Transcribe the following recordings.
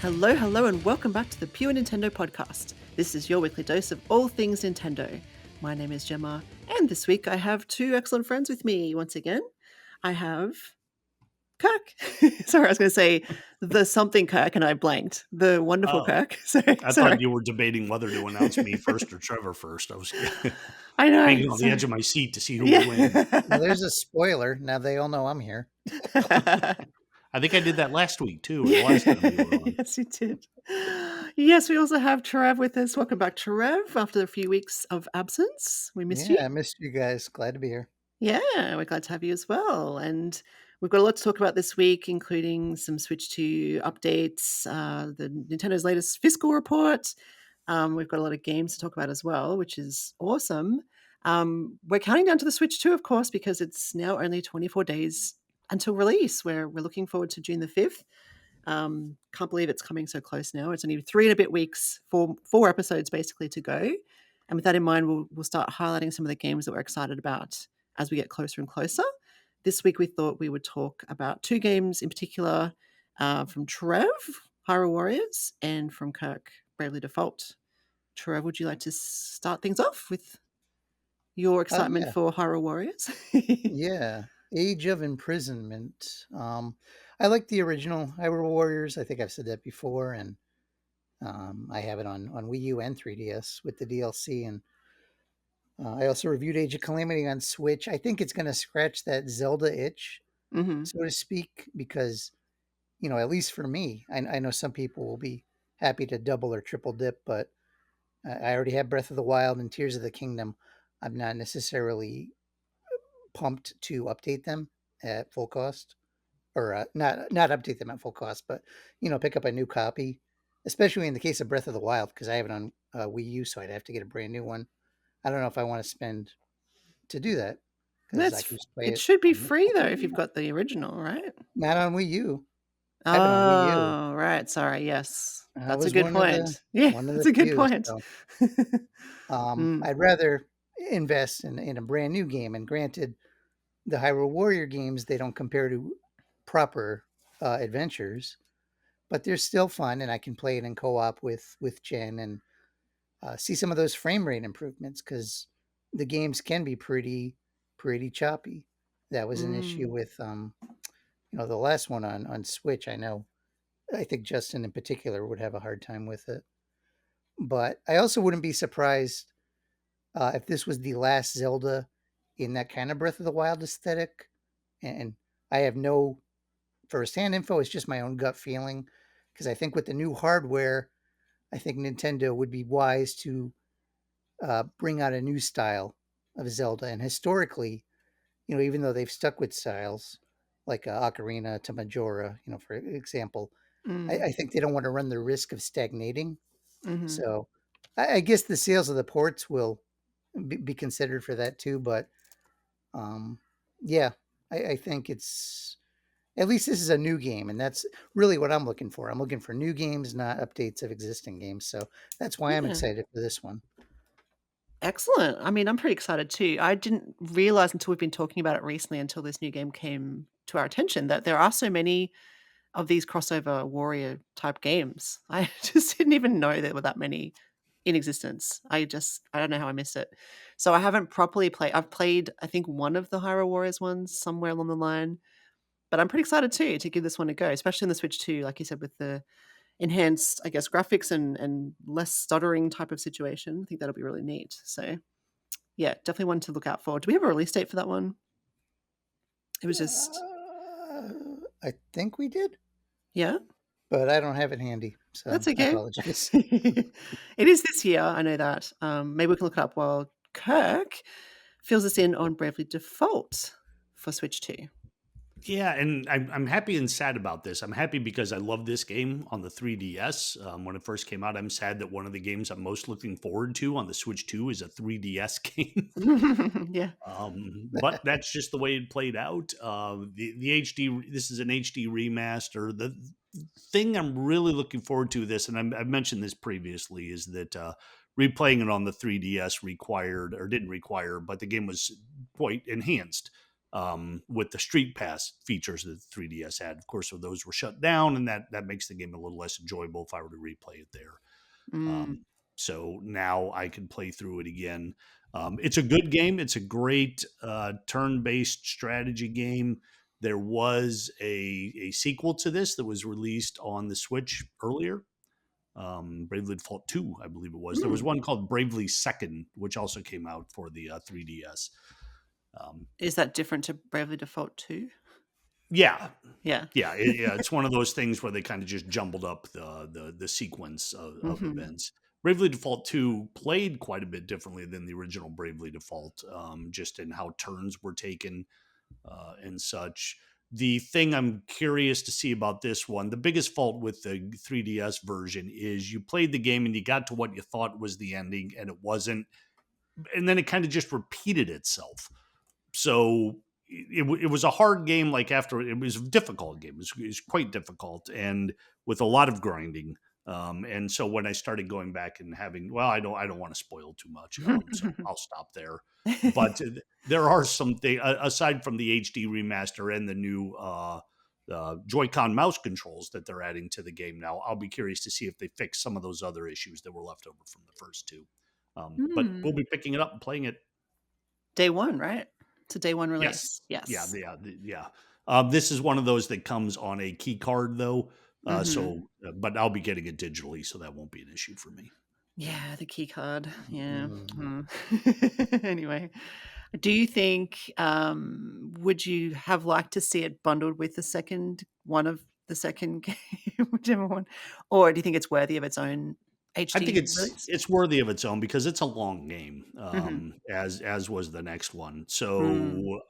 Hello, hello, and welcome back to the Pure Nintendo Podcast. This is your weekly dose of all things Nintendo. My name is Gemma, and this week I have two excellent friends with me once again. I have Kirk. Sorry, I was going to say the something Kirk, and I blanked. The wonderful Oh, Kirk. Sorry. I thought you were debating whether to announce me first or Trevor first. I was I know. hanging on the edge of my seat to see who would win. Well, there's a spoiler. Now they all know I'm here. I think I did that last week too, or the last time you were on. Yes, you did. Yes, we also have Trev with us. Welcome back, Trev, after a few weeks of absence. We missed you. Yeah, I missed you guys. Glad to be here. Yeah, we're glad to have you as well. And we've got a lot to talk about this week, including some Switch 2 updates, the Nintendo's latest fiscal report. We've got a lot of games to talk about as well, which is awesome. We're counting down to the Switch 2, of course, because it's now only 24 days until release. We're looking forward to June the 5th. Can't believe it's coming so close now. It's only 3 and a bit weeks, four episodes basically to go. And with that in mind, we'll start highlighting some of the games that we're excited about as we get closer and closer. This week, we thought we would talk about two games in particular from Trev, Hyrule Warriors, and from Kirk, Bravely Default. Trev, would you like to start things off with your excitement for Hyrule Warriors? Yeah, Age of Imprisonment. I like the original Hyrule Warriors. I think I've said that before, and I have it on Wii U and 3DS with the DLC. And I also reviewed Age of Calamity on Switch. I think it's going to scratch that Zelda itch, so to speak, because, at least for me, I know some people will be happy to double or triple dip, but I already have Breath of the Wild and Tears of the Kingdom. I'm not necessarily pumped to update them at full cost, or not update them at full cost, but pick up a new copy, especially in the case of Breath of the Wild, because I have it on Wii U, so I'd have to get a brand new one. I don't know if I want to spend to do that, because I can just play it should be on free though if you've got the original, right? not on Wii U. I have it on Wii U. Oh, right. Sorry. Yes, I that's a was good one of point. Yeah, one of that's the a good few. point. So, Mm, I'd rather invest in a brand new game. And granted, the Hyrule Warrior games, they don't compare to proper adventures, but they're still fun, and I can play it in co-op with Jen and see some of those frame rate improvements, because the games can be pretty choppy. That was an issue with the last one on Switch. I think Justin in particular would have a hard time with it, but I also wouldn't be surprised if this was the last Zelda in that kind of Breath of the Wild aesthetic. And I have no firsthand info. It's just my own gut feeling, because I think with the new hardware, I think Nintendo would be wise to bring out a new style of Zelda. And historically, even though they've stuck with styles like Ocarina to Majora, for example, I think they don't want to run the risk of stagnating. mhm. So I guess the sales of the ports will be considered for that too. But yeah, I think it's, at least this is a new game, and that's really what I'm looking for. I'm looking for new games, not updates of existing games. So that's why I'm Yeah. excited for this one. Excellent. I mean, I'm pretty excited too. I didn't realize until we've been talking about it recently, until this new game came to our attention, that there are so many of these crossover warrior type games. I just didn't even know there were that many in existence. I don't know how I missed it. So I haven't properly played. I've played, I think, one of the Hyrule Warriors ones somewhere along the line, but I'm pretty excited too to give this one a go, especially in the Switch 2, like you said, with the enhanced, I guess, graphics and less stuttering type of situation. I think that'll be really neat. So yeah, definitely one to look out for. Do we have a release date for that one? It was just I think we did, yeah. but I don't have it handy, That's so I okay. apologize. It is this year. I know that. Maybe we can look it up while Kirk fills us in on Bravely Default for Switch 2. Yeah, and I'm happy and sad about this. I'm happy because I love this game on the 3DS. When it first came out, I'm sad that one of the games I'm most looking forward to on the Switch 2 is a 3DS game. Yeah. But that's just the way it played out. The HD, this is an HD remaster. The thing I'm really looking forward to this, and I've mentioned this previously, is that replaying it on the 3DS required, or didn't require, but the game was quite enhanced. with the Street Pass features that the 3DS had. Of course, so those were shut down, and that makes the game a little less enjoyable if I were to replay it there. Mm. So now I can play through it again. It's a good game. It's a great turn-based strategy game. There was a sequel to this that was released on the Switch earlier. Bravely Default 2, I believe it was. There was Mm. one called Bravely Second, which also came out for the 3DS. Is that different to Bravely Default 2? Yeah, Yeah. yeah. It's one of those things where they kind of just jumbled up the sequence of events. Bravely Default 2 played quite a bit differently than the original Bravely Default, just in how turns were taken and such. The thing I'm curious to see about this one, the biggest fault with the 3DS version is you played the game and you got to what you thought was the ending and it wasn't. And then it kind of just repeated itself. So it was a hard game. Like after it was a difficult game. It was quite difficult and with a lot of grinding. And so when I started going back and having, well, I don't want to spoil too much. So I'll stop there. But there are some things aside from the HD remaster and the new Joy-Con mouse controls that they're adding to the game now. I'll be curious to see if they fix some of those other issues that were left over from the first two. But we'll be picking it up and playing it. Day one, right? It's a day one Yes. release. Yes. Yeah. This is one of those that comes on a key card though. But I'll be getting it digitally, so that won't be an issue for me. Yeah, the key card. Yeah. Mm. Anyway, do you think would you have liked to see it bundled with the second one of the second game, whichever one, or do you think it's worthy of its own I think HD release? it's worthy of its own because it's a long game, Mm-hmm. as was the next one. Mm. So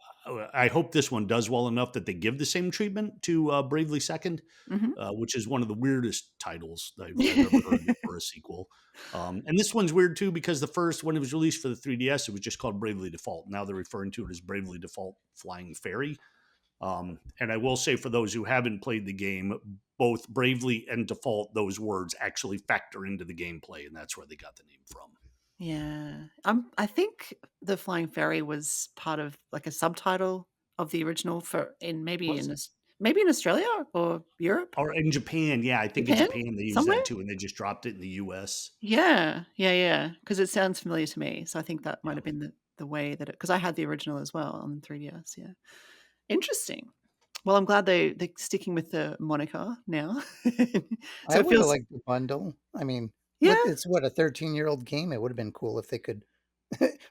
I hope this one does well enough that they give the same treatment to Bravely Second, which is one of the weirdest titles I've ever heard for a sequel. And this one's weird too because the first, when it was released for the 3DS, it was just called Bravely Default. Now they're referring to it as Bravely Default Flying Fairy. And I will say for those who haven't played the game, both Bravely and Default, those words actually factor into the gameplay, and that's where they got the name from. Yeah. I think the Flying Fairy was part of like a subtitle of the original for in maybe Was it? maybe in Australia or Europe, Or in Japan, yeah, I think in Japan, Japan they use somewhere. that too, and they just dropped it in the US. Yeah. Because it sounds familiar to me, so I think that might Yeah. have been the way that it. Because I had the original as well on 3DS. Yeah, interesting. Well, I'm glad they're sticking with the moniker now. So I it would have feels liked the bundle. I mean, yeah. it's what, a 13-year-old game. It would have been cool if they could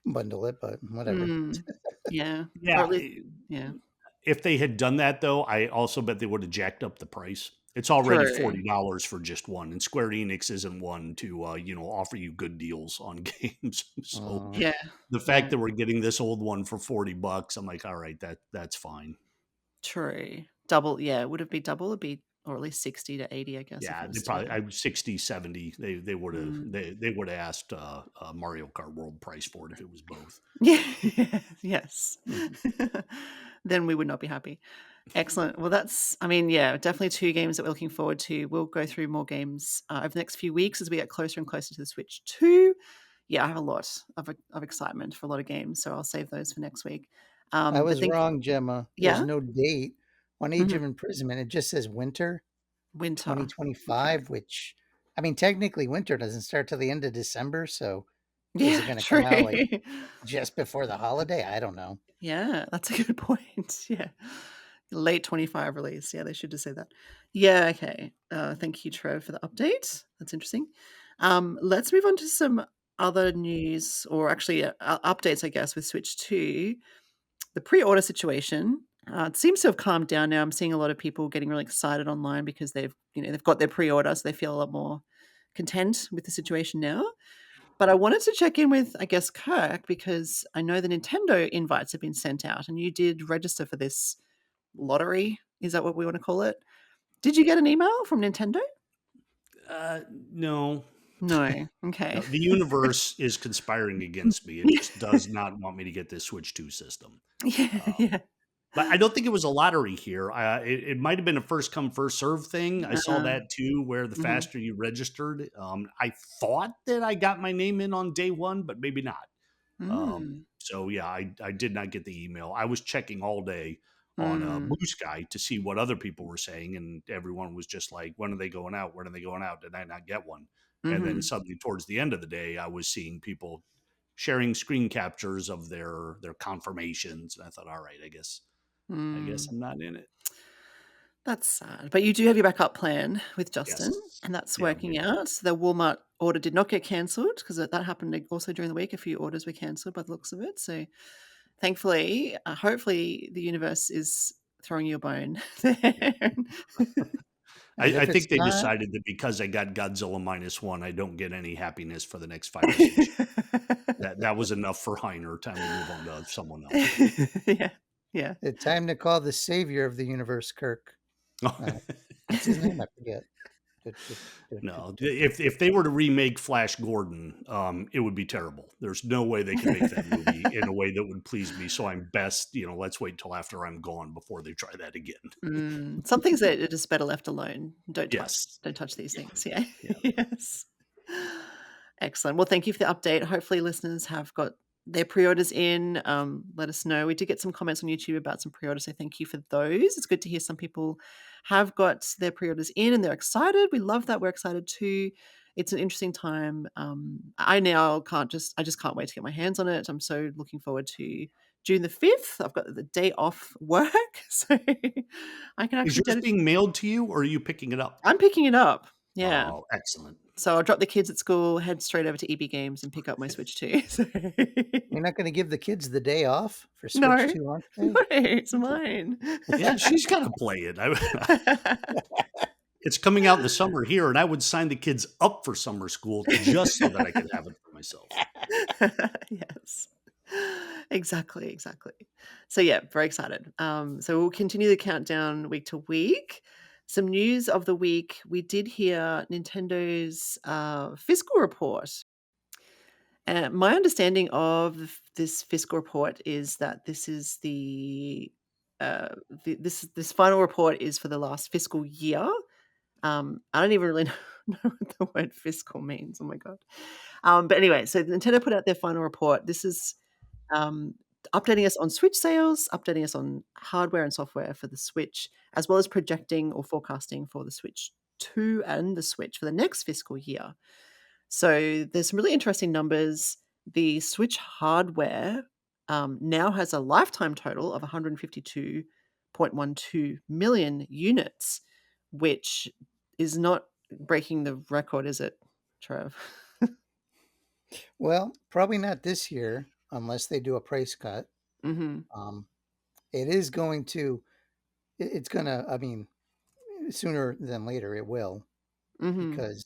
bundle it, but whatever. Mm, yeah. Or Yeah, at least yeah. if they had done that though, I also bet they would have jacked up the price. It's already True. $40 for just one, and Square Enix isn't one to offer you good deals on games. So Uh, Yeah. the Yeah. fact that we're getting this old one for $40, I'm like, all right, that's fine. True. Double, yeah, would it be double? It'd be or at least 60 to 80, I guess, if Yeah, it they was probably together. I 60, 70. They would have Mm. they would have asked Mario Kart World price for it if it was both. Yeah. Yes. Then we would not be happy. Excellent. Well, that's, I mean, yeah, definitely two games that we're looking forward to. We'll go through more games over the next few weeks as we get closer and closer to the Switch 2. Yeah, I have a lot of excitement for a lot of games, so I'll save those for next week. I But was think, wrong, Gemma. There's yeah, no date on Age Mhm. of Imprisonment. It just says winter Winter. Okay. 2025, which, I mean, technically winter doesn't start till the end of December. So is Yeah, it going to come true. out like just before the holiday? I don't know. Yeah, that's a good point. Yeah. Late 25 release. Yeah, they should just say that. Yeah, okay. Thank you, Trev, for the update. That's interesting. Let's move on to some other news, or actually updates, I guess, with Switch 2. The pre-order situation. It seems to have calmed down now. I'm seeing a lot of people getting really excited online because they've got their pre-order, so they feel a lot more content with the situation now. But I wanted to check in with, I guess, Kirk, because I know the Nintendo invites have been sent out and you did register for this lottery. Is that what we want to call it? Did you get an email from Nintendo? No. No. Okay. No, the universe is conspiring against me. It just does not want me to get this Switch 2 system. Yeah. Yeah. But I don't think it was a lottery here. It might have been a first come first serve thing. I saw Uh, that too, where the mhm. faster you registered. I thought that I got my name in on day one, but maybe not. Mm. So yeah, I did not get the email. I was checking all day on Mm. Blue Sky to see what other people were saying, and everyone was just like, "When are they going out? When are they going out? Did I not get one?" And then Mhm. suddenly, towards the end of the day, I was seeing people sharing screen captures of their confirmations, and I thought, "All right, I guess Mm. I'm not in it." That's sad, but you do have your backup plan with Justin, Yes, and that's yeah, we working out. So the Walmart order did not get cancelled because that happened also during the week. A few orders were cancelled by the looks of it. So thankfully, hopefully, the universe is throwing you a bone there. I, And I if it's think they not, decided that because I got Godzilla -1, I don't get any happiness for the next 5 or 6 years. That was enough for Heiner. Time to move on to someone else. Yeah, yeah. it's time to call the savior of the universe, Kirk. What's his name? I forget. Du- du- No, du. if they were to remake Flash Gordon, it would be terrible. There's no way they can make that movie in a way that would please me. So I'm best, let's wait till after I'm gone before they try that again. Some things that are just better left alone. Yes. Don't touch these Yeah. things. Yeah. Yeah. Yes. Excellent. Well, thank you for the update. Hopefully, listeners have got their pre-orders in. Let us know. We did get some comments on YouTube about some pre-orders, so thank you for those. It's good to hear some people have got their pre-orders in and they're excited. We love that. We're excited too. It's an interesting time. I just can't wait to get my hands on it. I'm so looking forward to June the 5th. I've got the day off work, so I can Is actually yours dedicate. being mailed to you or are you picking it up? I'm picking it up. Yeah. Oh, excellent. So I'll drop the kids at school, head straight over to EB Games and pick up my Switch 2. So You're not going to give the kids the day off for Switch no, 2 launch no, day? it's mine. Yeah, she's got to play it. It's coming out in the summer here, and I would sign the kids up for summer school just so that I could have it for myself. Yes. Exactly, exactly. So yeah, very excited. So we'll continue the countdown week to week. Some news of the week. We did hear Nintendo's fiscal report. My understanding of this fiscal report is that this is this final report is for the last fiscal year. I don't even really know what the word fiscal means. Oh my god! But anyway, so Nintendo put out their final report. This is um, updating us on Switch sales, updating us on hardware and software for the Switch, as well as projecting or forecasting for the Switch 2 and the Switch for the next fiscal year. So there's some really interesting numbers. The Switch hardware now has a lifetime total of 152.12 million units, which is not breaking the record, is it, Trev? Well, probably not this year unless they do a price cut. Mm-hmm. Um, it is going to, it's going to, I mean, sooner than later it will Mm-hmm. because,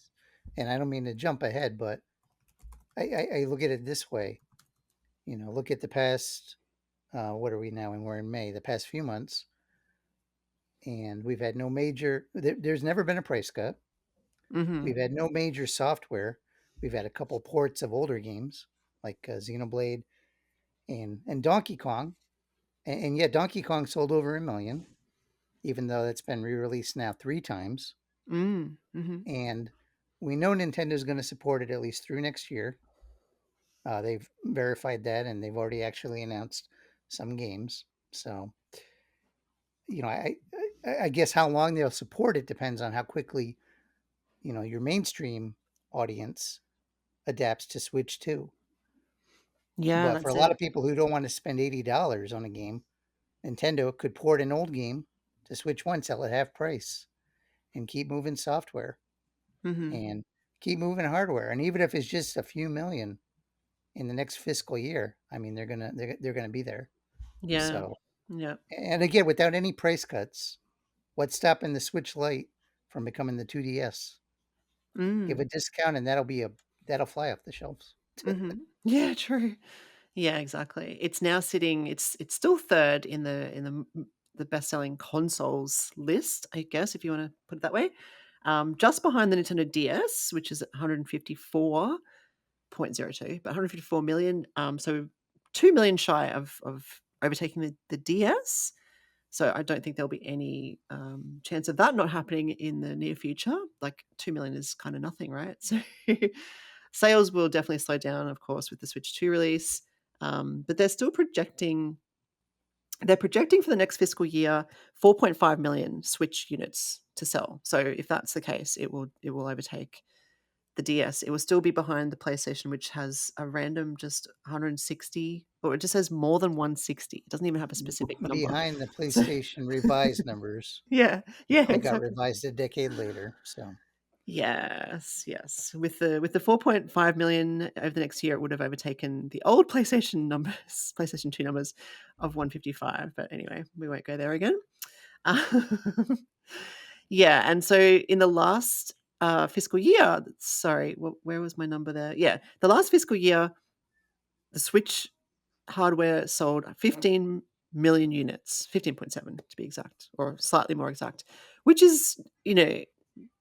and I don't mean to jump ahead, but I look at it this way. Look at the past, what are we now? And we're in May, the past few months. And we've had no major, there's never been a price cut. Mm-hmm. We've had no major software. We've had a couple ports of older games like Xenoblade and Donkey Kong. And yet Donkey Kong sold over 1 million, even though that's been re-released now 3 times. Mm-hmm. And we know Nintendo's going to support it at least through next year. They've verified that, and they've already actually announced some games. So, I guess how long they'll support it depends on how quickly, your mainstream audience adapts to Switch 2. Yeah, But for a that's lot it. of people who don't want to spend $80 on a game, Nintendo could port an old game to Switch 1, sell it half price, and keep moving software Mm-hmm. and keep moving hardware. And even if it's just a few million in the next fiscal year, I mean they're gonna be there. Yeah. So, Yeah. and again, without any price cuts, what's stopping the Switch Lite from becoming the 2DS? Give a Mm. discount, and that'll fly off the shelves. Mm-hmm. Yeah, true. Yeah, exactly. It's now sitting. It's still third in the best-selling consoles list, I guess, if you want to put it that way. Just behind the Nintendo DS, which is at 154.02, but 154 million. So 2 million shy of overtaking the DS. So I don't think there'll be any chance of that not happening in the near future. Like 2 million is kind of nothing, right? So sales will definitely slow down, of course, with the Switch 2 release. But they're still projecting. They're projecting for the next fiscal year 4.5 million Switch units to sell. So if that's the case, it will overtake the DS. It will still be behind the PlayStation, which has a random just 160, or it just has more than 160. It doesn't even have a specific number. Behind the So PlayStation revised numbers yeah, that got exactly. revised a decade later. So Yes. With the 4.5 million over the next year, it would have overtaken the old PlayStation numbers, PlayStation 2 numbers of 155. But anyway, we won't go there again. Yeah, and so in the last fiscal year, sorry, where was my number there? Yeah, the last fiscal year, the Switch hardware sold 15 million units, 15.7 to be exact, or slightly more exact, which is,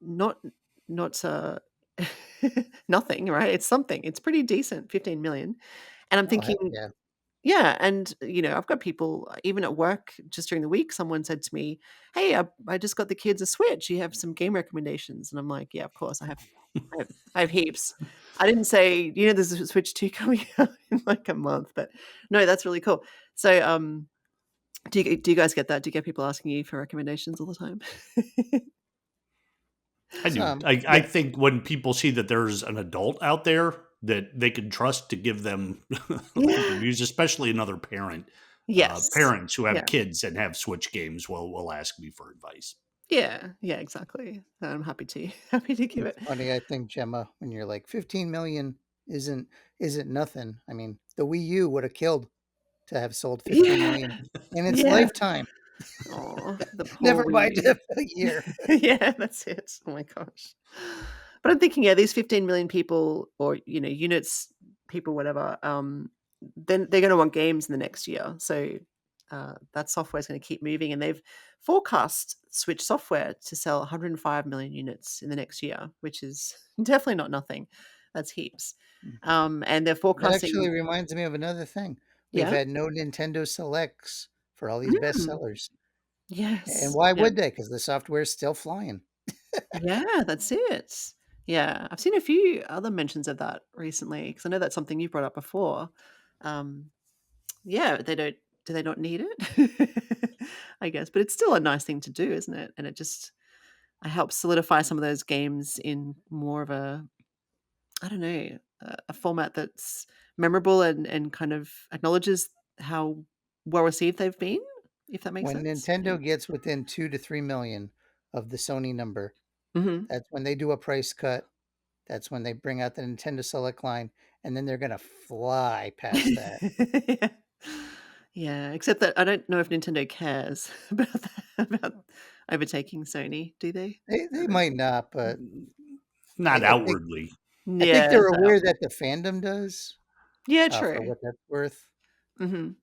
not not nothing, right? It's something. It's pretty decent, 15 million. And I'm oh heck thinking, yeah. yeah, and I've got people even at work just during the week. Someone said to me, "Hey, I just got the kids a Switch. You have some game recommendations?" And I'm like, "Yeah, of course. I have heaps." I didn't say, there's a Switch 2 coming out in like a month, but no, that's really cool. So, do you guys get that? Do you get people asking you for recommendations all the time? I do. Some. I Yeah. think when people see that there's an adult out there that they can trust to give them like Yeah. reviews, especially another parent, Yes. parents who have Yeah. kids and have Switch games will ask me for advice. Yeah. Yeah, exactly. I'm happy to happy to give It's it. funny, I think, Gemma, when you're like 15 million isn't nothing. I mean, the Wii U would have killed to have sold 15 Yeah. million in its Yeah. lifetime. Oh, the poor Never mind Wii a year. U. Yeah, that's it. Oh my gosh. But I'm thinking, yeah, these 15 million people or, units, people, whatever, then they're gonna want games in the next year. So, that software is gonna keep moving, and they've forecast Switch software to sell 105 million units in the next year, which is definitely not nothing. That's heaps. And they're That forecasting. actually reminds me of another thing. We've Yeah? had no Nintendo Selects for all these Mm, bestsellers. And yes. why Yeah. would they? Because the software is still flying. Yeah, that's it. Yeah, I've seen a few other mentions of that recently because I know that's something you brought up before. Um, yeah, they don't. Do they not need it? I guess, but it's still a nice thing to do, isn't it? And it helps solidify some of those games in more of a, I don't know, a format that's memorable and kind of acknowledges how well received they've been, if that makes When sense. Yeah. Nintendo gets within 2 to 3 million of the Sony number, Hmm. that's when they do a price cut. That's when they bring out the Nintendo Select line, and then they're gonna fly past that. Yeah. Yeah, except that I don't know if Nintendo cares about that, about overtaking Sony, do they? I They don't know. might not, but Not I think outwardly. Yeah, they're it's not aware outward. that the fandom does, Yeah, for true. what that's worth. Mhm.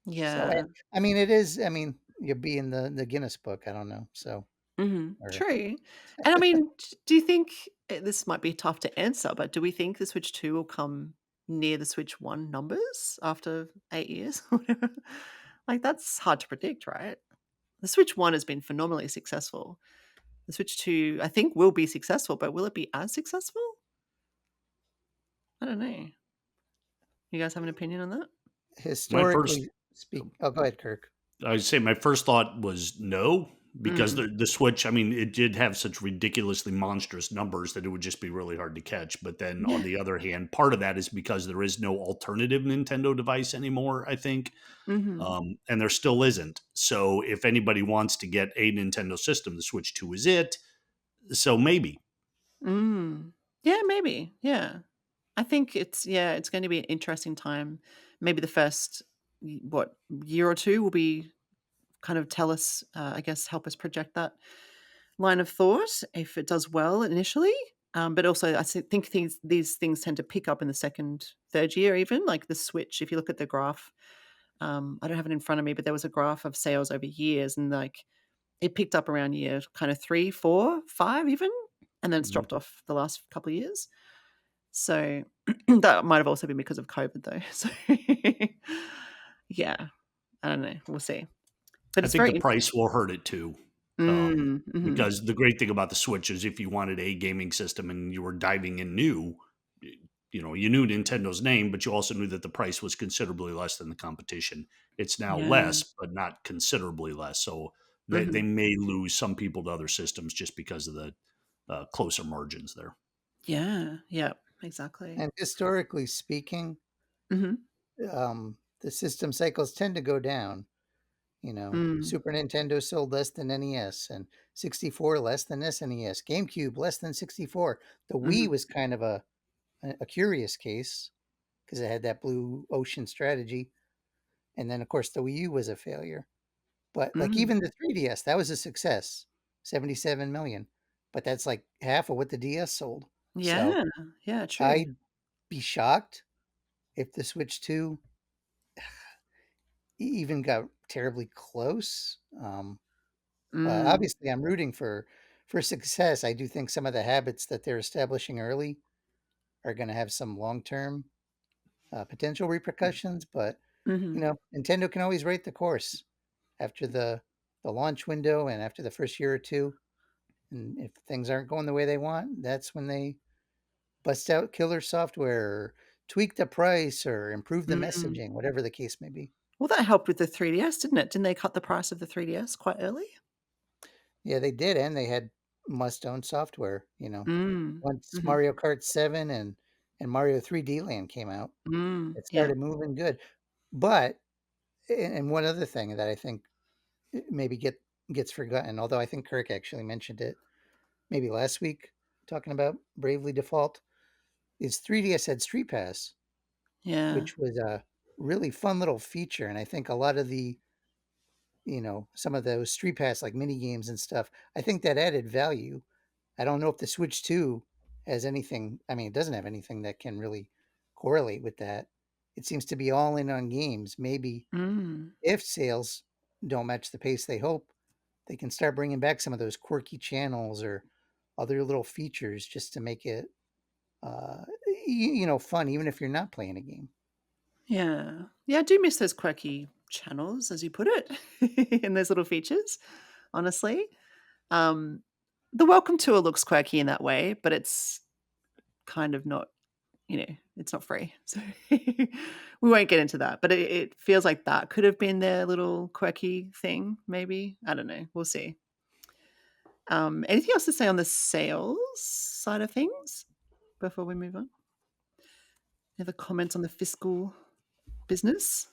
So, Yeah. I mean, it is. I mean, you'll be in the Guinness book. I don't know. So, Mhm. or True. And I mean, do you think this might be tough to answer, but do we think the Switch 2 will come near the Switch 1 numbers after 8 years or whatever? Like, that's hard to predict, right? The Switch 1 has been phenomenally successful. The Switch 2, I think, will be successful, but will it be as successful? I don't know. You guys have an opinion on that? My first historically speak. Oh, go ahead, Kirk. I'd say my first thought was no, because Mm. the Switch, I mean, it did have such ridiculously monstrous numbers that it would just be really hard to catch. But then on Yeah. the other hand, part of that is because there is no alternative Nintendo device anymore, I think. Mhm. And there still isn't. So if anybody wants to get a Nintendo system, the Switch 2 is it. So maybe. Mm. Yeah, maybe. Yeah. I think it's going to be an interesting time. Maybe the first year or two will be kind of tell us, I guess, help us project that line of thought if it does well initially. But also, think these things tend to pick up in the second, third year, even like the Switch. If you look at the graph, I don't have it in front of me, but there was a graph of sales over years, and like it picked up around year kind of 3, 4, 5 even, and then it's Mhm. dropped off the last couple of years. So that might have also been because of COVID though. So yeah, I don't know. We'll see. But I it's think very the price will hurt it too. mhm. Because the great thing about the Switch is if you wanted a gaming system and you were diving in new, you knew Nintendo's name, but you also knew that the price was considerably less than the competition. It's now Yeah. less, but not considerably less. So they Mhm. may lose some people to other systems just because of the closer margins there. Yeah. Yep. Exactly. And historically speaking, Mhm. the system cycles tend to go down. Mm. Super Nintendo sold less than NES, and 64 less than SNES, GameCube less than 64. The Wii Mhm. was kind of a curious case because it had that blue ocean strategy. And then, of course, the Wii U was a failure. But like Mm. even the 3DS, that was a success, 77 million. But that's like half of what the DS sold. So Yeah. Yeah, true. I'd be shocked if the Switch 2 even got terribly close. But Mm. obviously, I'm rooting for success. I do think some of the habits that they're establishing early are going to have some long term potential repercussions. But Mhm. Nintendo can always rate the course after the launch window and after the first year or two. And if things aren't going the way they want, that's when they bust out killer software or tweak the price or improve the Mm. messaging, whatever the case may be. Well, that helped with the 3DS, didn't it? Didn't they cut the price of the 3DS quite early? Yeah, they did, and they had must-own software. Mm. Once Mhm. Mario Kart 7 and Mario 3D Land came out, Mm. it Yeah. started moving good. But and one other thing that I think maybe gets forgotten, although I think Kirk actually mentioned it maybe last week, talking about Bravely Default, is 3DS had Street Pass, Yeah. which was a really fun little feature. And I think a lot of some of those Street Pass like mini games and stuff, I think that added value. I don't know if the Switch 2 has anything. I mean, it doesn't have anything that can really correlate with that. It seems to be all in on games. Maybe Mm. if sales don't match the pace they hope, they can start bringing back some of those quirky channels or other little features just to make it, fun, even if you're not playing a game. Yeah. Yeah, I do miss those quirky channels, as you put it, and those little features, honestly. Um, the welcome tour looks quirky in that way, but it's kind of not, it's not free. So we won't get into that. But it feels like that could have been their little quirky thing, maybe. I don't know. We'll see. Anything else to say on the sales side of things before we move on? Any other comments on the fiscal business?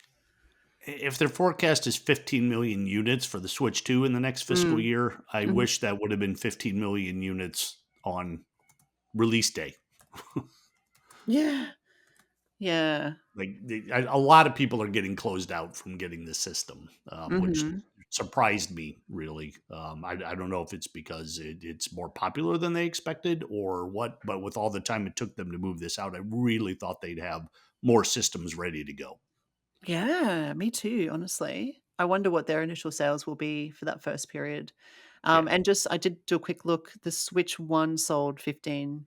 If their forecast is 15 million units for the Switch 2 in the next fiscal Mm. year, I Mhm. wish that would have been 15 million units on release day. Yeah. Yeah. Like a lot of people are getting closed out from getting the system, which Mhm. surprised me really. I don't know if it's because it's more popular than they expected or what, but with all the time it took them to move this out, I really thought they'd have more systems ready to go. Yeah, me too, honestly. I wonder what their initial sales will be for that first period. Yeah. And just I did do a quick look. The Switch 1 sold 15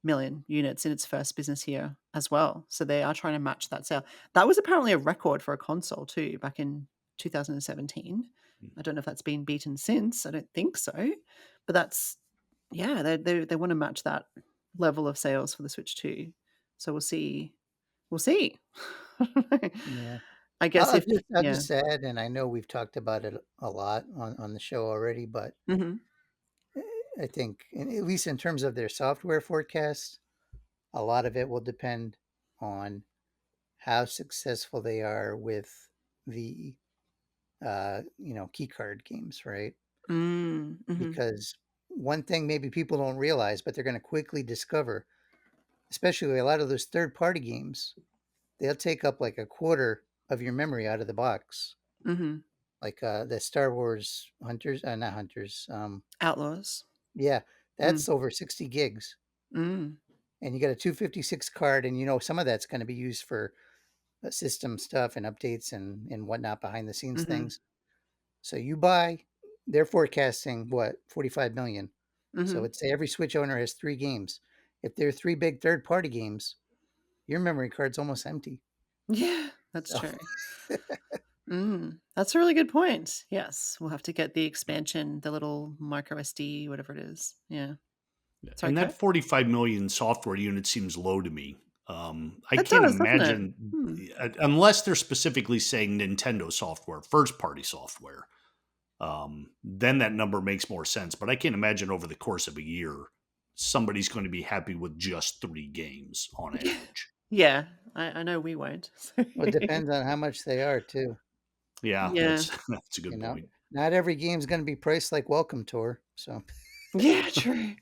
million units in its first business year as well. So they are trying to match that sale. That was apparently a record for a console too back in 2017. I don't know if that's been beaten since. I don't think so. But that's yeah, they want to match that level of sales for the Switch 2. So we'll see. We'll see. Yeah. I I'll guess I'll if just I'll yeah. just add, and I know we've talked about it a lot on the show already, but Mhm. I think, at least in terms of their software forecast, a lot of it will depend on how successful they are with the key card games, right? Mm, mhm, Because one thing maybe people don't realize, but they're going to quickly discover, especially a lot of those third party games, they'll take up like a quarter of your memory out of the box. mhm. Like the Star Wars Hunters, not Hunters. Outlaws. Yeah, Mm, that's over 60 gigs. mm, And you got a 256 card, and some of that's going to be used for system stuff and updates and whatnot, behind the scenes mhm, things. So you buy, they're forecasting what, 45 million. So mhm. let's say every Switch owner has three games. If there are three big third party games, your memory card's almost empty. Yeah, that's So true. That's a really good point. Yes, we'll have to get the expansion, the little micro SD, whatever it is. Yeah. Sorry, And that Kurt? 45 million software units seems low to me. I It can't does, doesn't it? imagine, Hmm. unless they're specifically saying Nintendo software, first party software, then that number makes more sense. But I can't imagine over the course of a year, somebody's going to be happy with just 3 games on average. Yeah, I know we won't. So Well, it depends on how much they are too. Yeah, yeah. that's a You good know, point. not every game's going to be priced like Welcome Tour. So Yeah, true.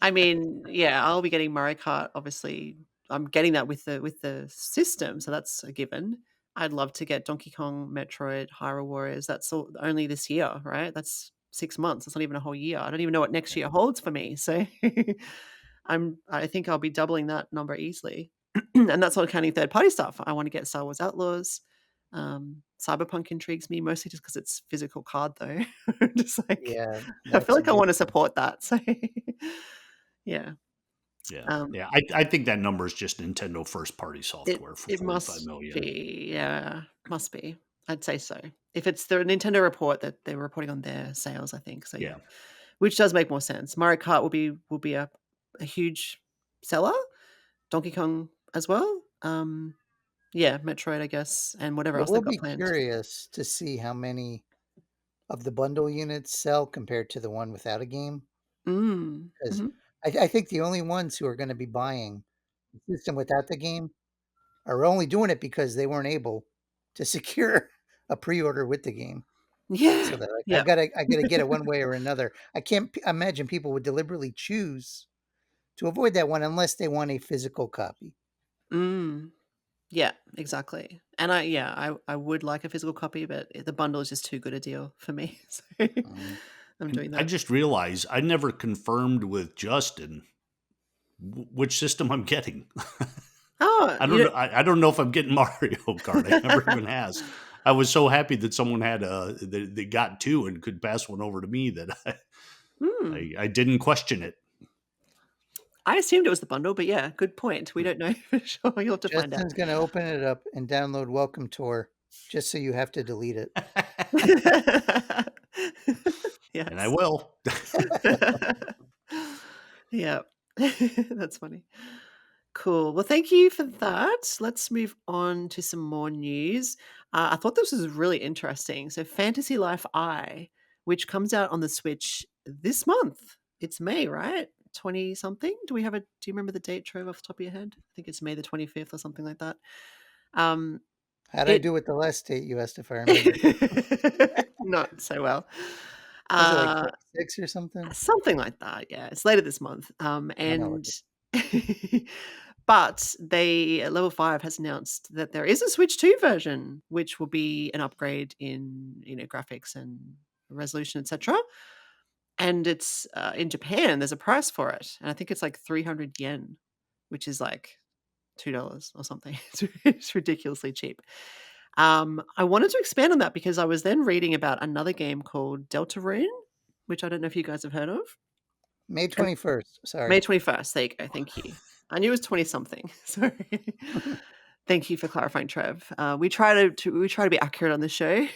I mean, yeah, I'll be getting Mario Kart, obviously. I'm getting that with the system, so that's a given. I'd love to get Donkey Kong, Metroid, Hyrule Warriors. That's all, only this year, right? That's 6 months. That's not even a whole year. I don't even know what next Yeah. year holds for me. So I think I'll be doubling that number easily. And that's not counting third party stuff. I want to get Star Wars Outlaws. Cyberpunk intrigues me mostly just because it's physical card though. Just like yeah, I feel that's a like I big. want to support that. So yeah. Yeah. Um, Yeah. I think that number is just Nintendo first party it software for it 45 must million. be, yeah, must be. I'd say so. If it's the Nintendo report that they're reporting on their sales, I think. So yeah. Yeah. Which does make more sense. Mario Kart will be a huge seller. Donkey Kong as well. Yeah, Metroid, I guess, and whatever I else they've will got be planned. curious to see how many of the bundle units sell compared to the one without a game. Mm. Because Mhm. I think the only ones who are going to be buying the system without the game are only doing it because they weren't able to secure a pre-order with the game. Yeah. So they're like, Yeah. I gotta get it one way or another. I can't imagine people would deliberately choose to avoid that one unless they want a physical copy. Mm. Yeah, exactly. And I would like a physical copy, but the bundle is just too good a deal for me. So Mm. I'm And doing I that. just realized I never confirmed with Justin which system I'm getting. Oh, I don't know. I don't know if I'm getting Mario Kart. I never even asked. I was so happy that someone had they got two and could pass one over to me that mm. I didn't question it. I assumed it was the bundle, but yeah, good point. We Hmm. don't know for sure. You'll have to find out. Justin's gonna open it up and download Welcome Tour just so you have to delete it. And I Yes. will. Yeah. That's funny. Cool. Well, thank you for that. Let's move on to some more news. I thought this was really interesting. So, Fantasy Life I, which comes out on the Switch this month. It's May, right? 20 something. Do you remember the date, Trev, off the top of your head? I think it's May the 25th or something like that. Um, How'd I it do with the last date you asked if I remember? not so well. Was it like Uh, 6 or something? Something like that, yeah. It's later this month. I know. And but they Level 5 has announced that there is a Switch 2 version, which will be an upgrade in, graphics and resolution, etc. And it's in Japan, there's a price for it. And I think it's like 300 yen, which is like $2 or something. It's ridiculously cheap. I wanted to expand on that because I was then reading about another game called Deltarune, which I don't know if you guys have heard of. May And 21st. May Sorry. 21st. There you go. Thank you. I knew it was 20 something. Sorry. Thank you for clarifying, Trev. We try to be accurate on the show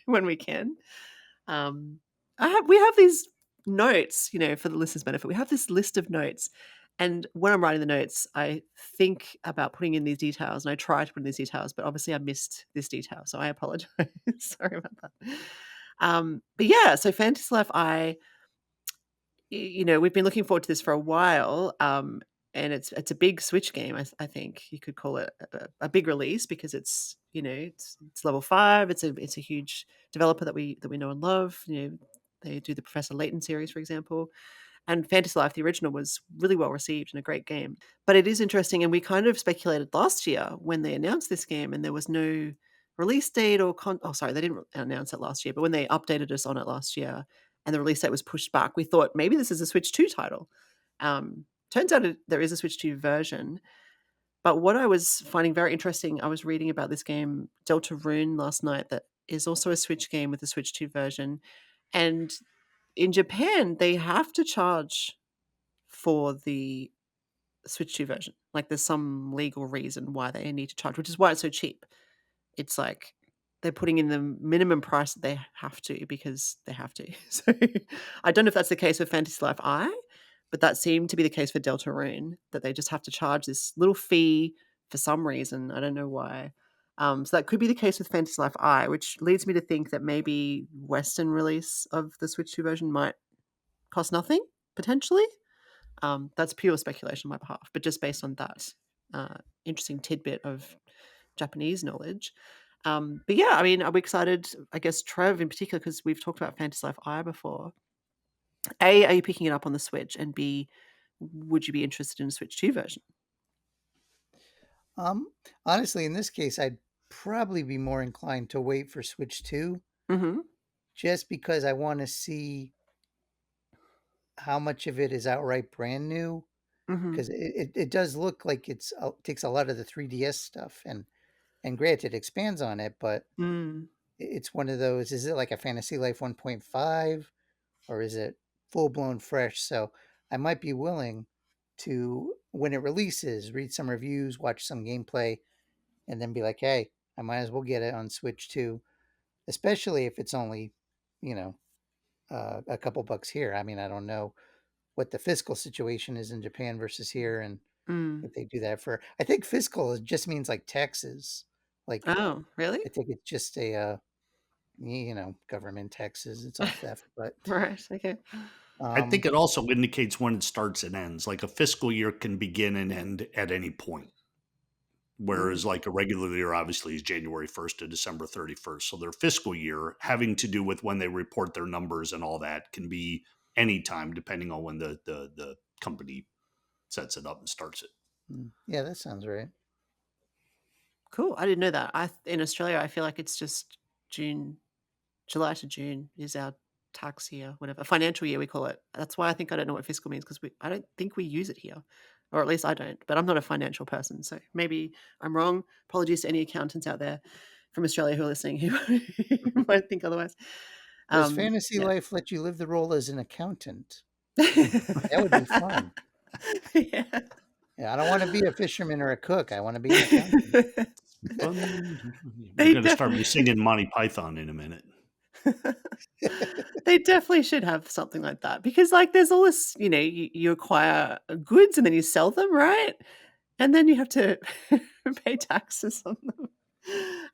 when we can. Um, we have these notes, for the listeners' benefit. We have this list of notes, and when I'm writing the notes, I think about putting in these details, and I try to put in these details, but obviously I missed this detail, so I apologize. Sorry about that. But yeah, so Fantasy Life, we've been looking forward to this for a while, and it's a big Switch game. I think you could call it a big release because it's level 5. It's a huge developer that we know and love. They do the Professor Layton series, for example, and Fantasy Life, the original, was really well received and a great game. But it is interesting, and we kind of speculated last year when they announced this game, and there was no release date sorry, they didn't announce it last year, but when they updated us on it last year and the release date was pushed back, we thought maybe this is a Switch 2 title. Turns out there is a Switch 2 version. But what I was finding very interesting, I was reading about this game, Deltarune, last night, that is also a Switch game with a Switch 2 version. And in Japan, they have to charge for the Switch 2 version. Like there's some legal reason why they need to charge, which is why it's so cheap. It's like they're putting in the minimum price that they have to because they have to. So I don't know if that's the case with Fantasy Life I, but that seemed to be the case for Deltarune, that they just have to charge this little fee for some reason. I don't know why. So that could be the case with Fantasy Life I, which leads me to think that maybe Western release of the Switch 2 version might cost nothing, potentially. That's pure speculation on my behalf, but just based on that interesting tidbit of Japanese knowledge. But yeah, I mean, I'm excited, I guess, Trev in particular, because we've talked about Fantasy Life I before. A, are you picking it up on the Switch? And B, would you be interested in a Switch 2 version? Honestly, in this case, I'd probably be more inclined to wait for Switch 2 Mm-hmm. just because I want to see how much of it is outright brand new. Mm-hmm. Because it does look like takes a lot of the 3DS stuff and granted expands on it, but Mm. it's one of those. Is it like a Fantasy Life 1.5 or is it full blown fresh? So I might be willing to, when it releases, read some reviews, watch some gameplay, and then be like, hey, I might as well get it on Switch too, especially if it's only, you know, a couple bucks here. I mean, I don't know what the fiscal situation is in Japan versus here, and Mm. if they do that for, I think fiscal just means like taxes. Like, Oh, really? I think it's just a, government taxes. It's all theft, but Right. Okay. I think um, it also indicates when it starts and ends. Like a fiscal year can begin and end at any point. Whereas Mm. like a regular year obviously is January 1st to December 31st. So their fiscal year having to do with when they report their numbers and all that can be any time depending on when the company sets it up and starts it. yeah, that sounds right. Cool. I didn't know that. In Australia, I feel like it's just June, July to June is our tax year, whatever financial year we call it. That's why I think I don't know what fiscal means, because I don't think we use it here, or at least I don't. But I'm not a financial person, so maybe I'm wrong. Apologies to any accountants out there from Australia who are listening who might think otherwise. Does Fantasy Yeah. Life let you live the role as an accountant? That would be fun. Yeah. Yeah, I don't want to be a fisherman or a cook. I want to be an accountant. We're They going to start me definitely singing Monty Python in a minute. they definitely should have something like that, because like there's all this, you acquire goods and then you sell them, right? And then you have to pay taxes on them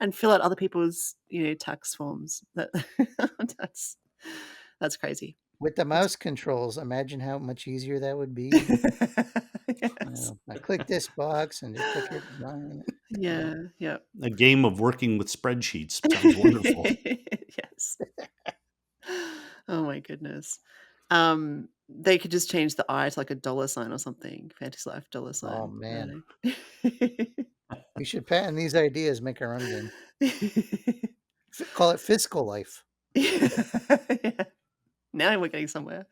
and fill out other people's, tax forms. That's that's crazy. With the That's mouse controls, imagine how much easier that would be. yes. I click this box and just click it. Yeah, yeah. A game of working with spreadsheets sounds wonderful. Yes. Oh my goodness. They could just change the I to like a dollar sign or something. Fantasy Life dollar Oh sign. I man, don't know. we should patent these ideas, make our own game. Call it Fiscal Life. Yeah. Now we're getting somewhere.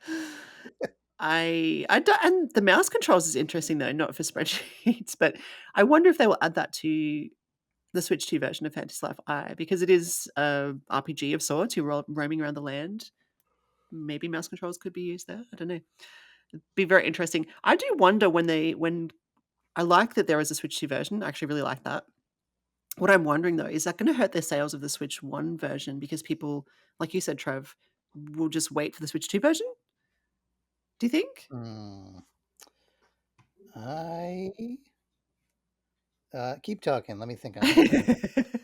I don't, and the mouse controls is interesting though, not for spreadsheets, but I wonder if they will add that to the Switch 2 version of Fantasy Life I, because it is a RPG of sorts. You're roaming around the land. Maybe mouse controls could be used there. I don't know. It'd be very interesting. I do wonder when I like that there is a Switch 2 version. I actually really like that. What I'm wondering though, is that going to hurt their sales of the Switch 1 version, because people, like you said, Trev, will just wait for the Switch 2 version? Do you think? Hmm. I keep talking. Let me think on that.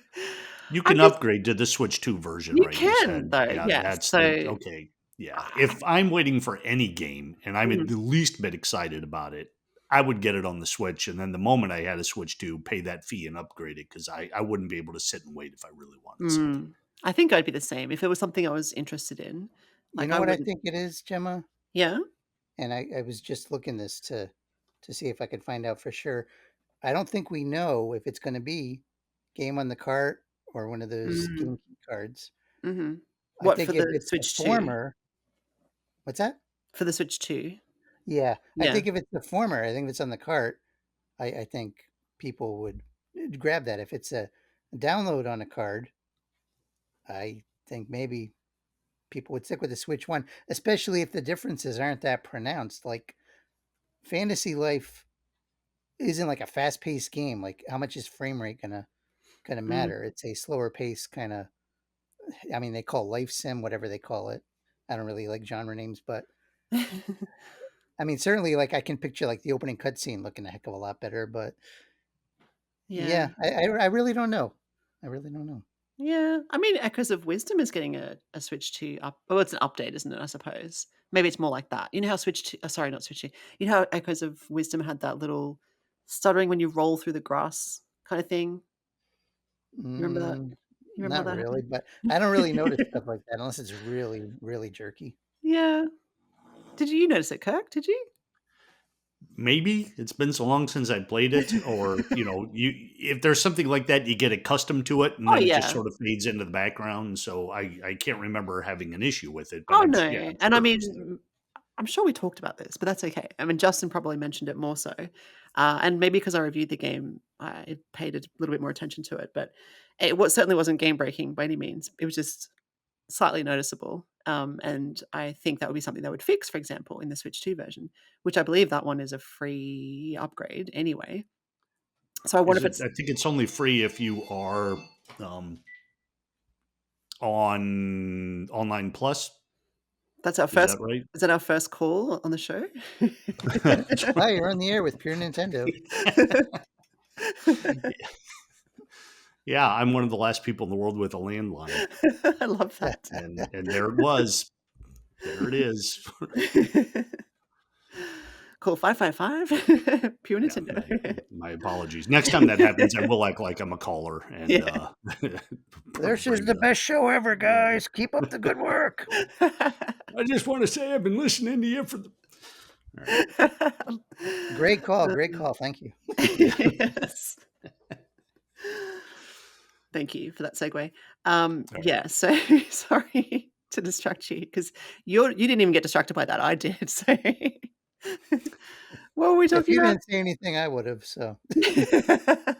You I'm can just upgrade to the Switch 2 version, You right? You can said, though, yeah, yes. that's the So, okay. Yeah. ah, If I'm waiting for any game and I'm mm, the least bit excited about it, I would get it on the Switch. And then the moment I had a Switch 2, pay that fee and upgrade it because I wouldn't be able to sit and wait if I really wanted something. mm. I think I'd be the same if it was something I was interested in. You Like know I what I wouldn't. think it is, Gemma? Yeah. And I was just looking this to see if I could find out for sure. I don't think we know if it's going to be game on the cart or one of those Mm, game key cards. mhm. I What, for think if the it's the Switch 2? former, what's that? For the Switch 2? Yeah, I Yeah. think if it's the former, I think if it's on the cart, I think people would grab that. If it's a download on a card, I think maybe people would stick with the Switch one, especially if the differences aren't that pronounced. Like Fantasy Life isn't like a fast paced game. Like how much is frame rate gonna Mm. matter? It's a slower pace kind of. I mean, they call life sim whatever they call it. I don't really like genre names, but I mean, certainly, like, I can picture, like, the opening cutscene looking a heck of a lot better, but Yeah. yeah, I really don't know. I really don't know. Yeah. I mean, Echoes of Wisdom is getting a Switch 2 up. Well, it's an update, isn't it? I suppose. Maybe it's more like that. You know how Switch 2, sorry, not Switch 2. You know how Echoes of Wisdom had that little stuttering when you roll through the grass kind of thing? You remember that? Mm, You remember not how that really, happened? but I don't really notice stuff like that unless it's really, really jerky. Yeah. Did you notice it, Kirk? Did you? Maybe it's been so long since I played it, or you if there's something like that, you get accustomed to it, and Oh, then it just yeah. sort of fades into the background. So I can't remember having an issue with it, but Oh, I'm no. yeah, I'm And I sure it was there. mean, I'm sure we talked about this, but that's okay. I mean, Justin probably mentioned it more so. And maybe because I reviewed the game, I paid a little bit more attention to it. But it certainly wasn't game breaking by any means. It was just slightly noticeable. And I think that would be something they would fix, for example, in the Switch 2 version, which I believe that one is a free upgrade anyway. So I wonder Is if it? it's I think it's only free if you are um, on Online Plus. that's our Is first. that right? Is that our first call on the show? Hi, you're on the air with Pure Nintendo. Yeah, I'm one of the last people in the world with a landline, I love that. and there it was. There it is. Call 555 Pure Yeah, Nintendo. my apologies. Next time that happens, I will act like I'm a caller and Yeah. This is bring the it up. best show ever, Yeah. guys. Keep up the good work. I just want to say I've been listening to you for the. All right. Great call. Great Um, call. Thank you. yes. Thank you for that segue. All right. Yeah, so sorry to distract you because you didn't even get distracted by that. I did. So what were we If talking you about? didn't say anything, I would have. So It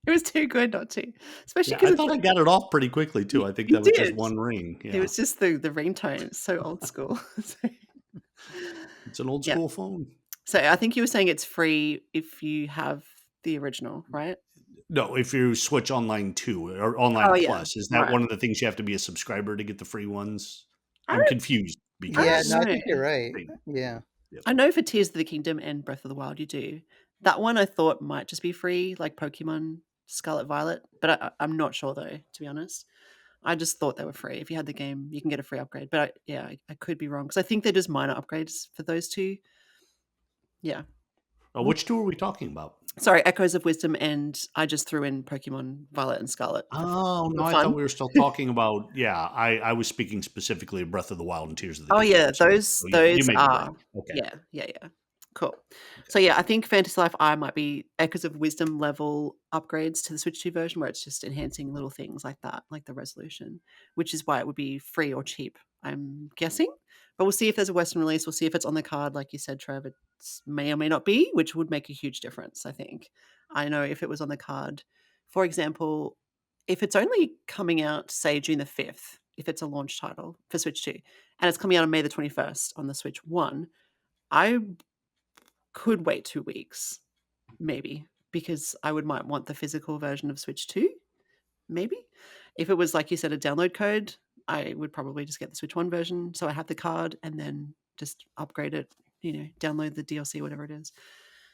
was too good not to, especially Yeah, because I it's thought I got it off pretty quickly too. I think you that was just did. one ring. It Yeah, was just the ringtone. It's so old school. So, it's an old yeah. school phone. So I think you were saying it's free if you have the original, right? No, if you switch online too or Oh online yeah, plus, is that right. one of the things you have to be a subscriber to get the free ones? I I'm don't confused I yeah, don't no, because I think you're know. right. they, Yeah. yep. I know for Tears of the Kingdom and Breath of the Wild you do. That one I thought might just be free, like Pokemon Scarlet Violet, but I'm not sure though, to be honest. I just thought they were free. If you had the game, you can get a free upgrade. But I could be wrong because I think they're just minor upgrades for those two. Yeah. Well, Which two are we talking about? sorry, Echoes of Wisdom, and I just threw in Pokemon Violet and Scarlet Oh, for no, I thought fun. we were still talking about yeah, I was speaking specifically of Breath of the Wild and Tears of the Oh, yeah, Kingdom, so yeah, you those made it right. are Okay, yeah, yeah, yeah. Cool. okay. So, yeah, I think Fantasy Life I might be Echoes of Wisdom level upgrades to the Switch 2 version where it's just enhancing little things like that, like the resolution, which is why it would be free or cheap, I'm guessing. But we'll see if there's a Western release. We'll see if it's on the card, like you said, Trev. It may or may not be, which would make a huge difference, I think. I know if it was on the card, for example, if it's only coming out, say, June the 5th, if it's a launch title for Switch 2, and it's coming out on May the 21st on the Switch 1, I could wait 2 weeks, maybe, because I might want the physical version of Switch 2, maybe. If it was, like you said, a download code, I would probably just get the Switch 1 version, so I have the card and then just upgrade it, download the DLC, whatever it is.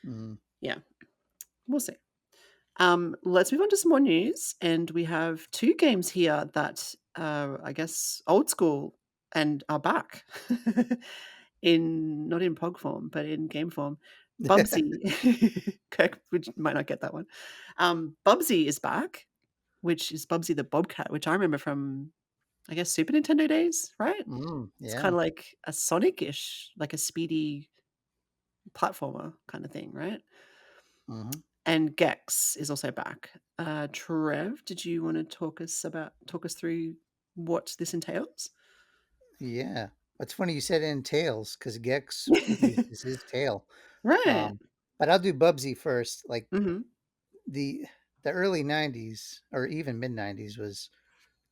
Mm. Yeah, we'll see. Let's move on to some more news, and we have 2 games here that are, I guess, old school and are back not in POG form, but in game form. Bubsy, Kirk might not get that one. Bubsy is back, which is Bubsy the Bobcat, which I remember from, I guess, Super Nintendo days, right? It's Yeah. kind of like a Sonic-ish, like a speedy platformer kind of thing, right? Hmm. And Gex is also back. Trev, did you want to talk us through what this entails? Yeah. It's funny you said in tails because Gex uses his tail. Right. Um, but I'll do Bubsy first. Like Mhm. the the early '90s or even mid '90s was,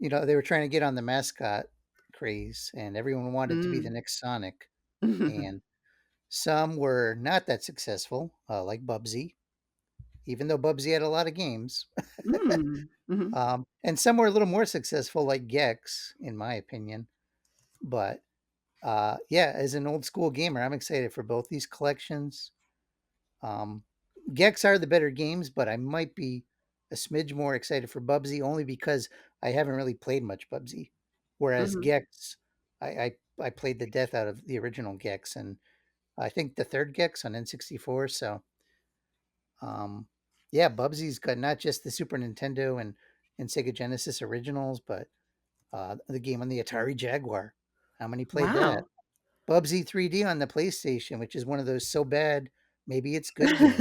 they were trying to get on the mascot craze, and everyone wanted to be the Mm. next Sonic. And some were not that successful, like Bubsy, even though Bubsy had a lot of games. Mm. Mhm. And some were a little more successful, like Gex, in my opinion. But Yeah, as an old school gamer, I'm excited for both these collections. Um, Gex are the better games, but I might be a smidge more excited for Bubsy only because I haven't really played much Bubsy. Whereas Mhm. Gex, I played the death out of the original Gex and I think the third Gex on N64. So um, yeah, Bubsy's got not just the Super Nintendo and Sega Genesis originals, but the game on the Atari Jaguar. How many played that? Wow. Bubsy 3D on the PlayStation, which is one of those so bad, maybe it's good games.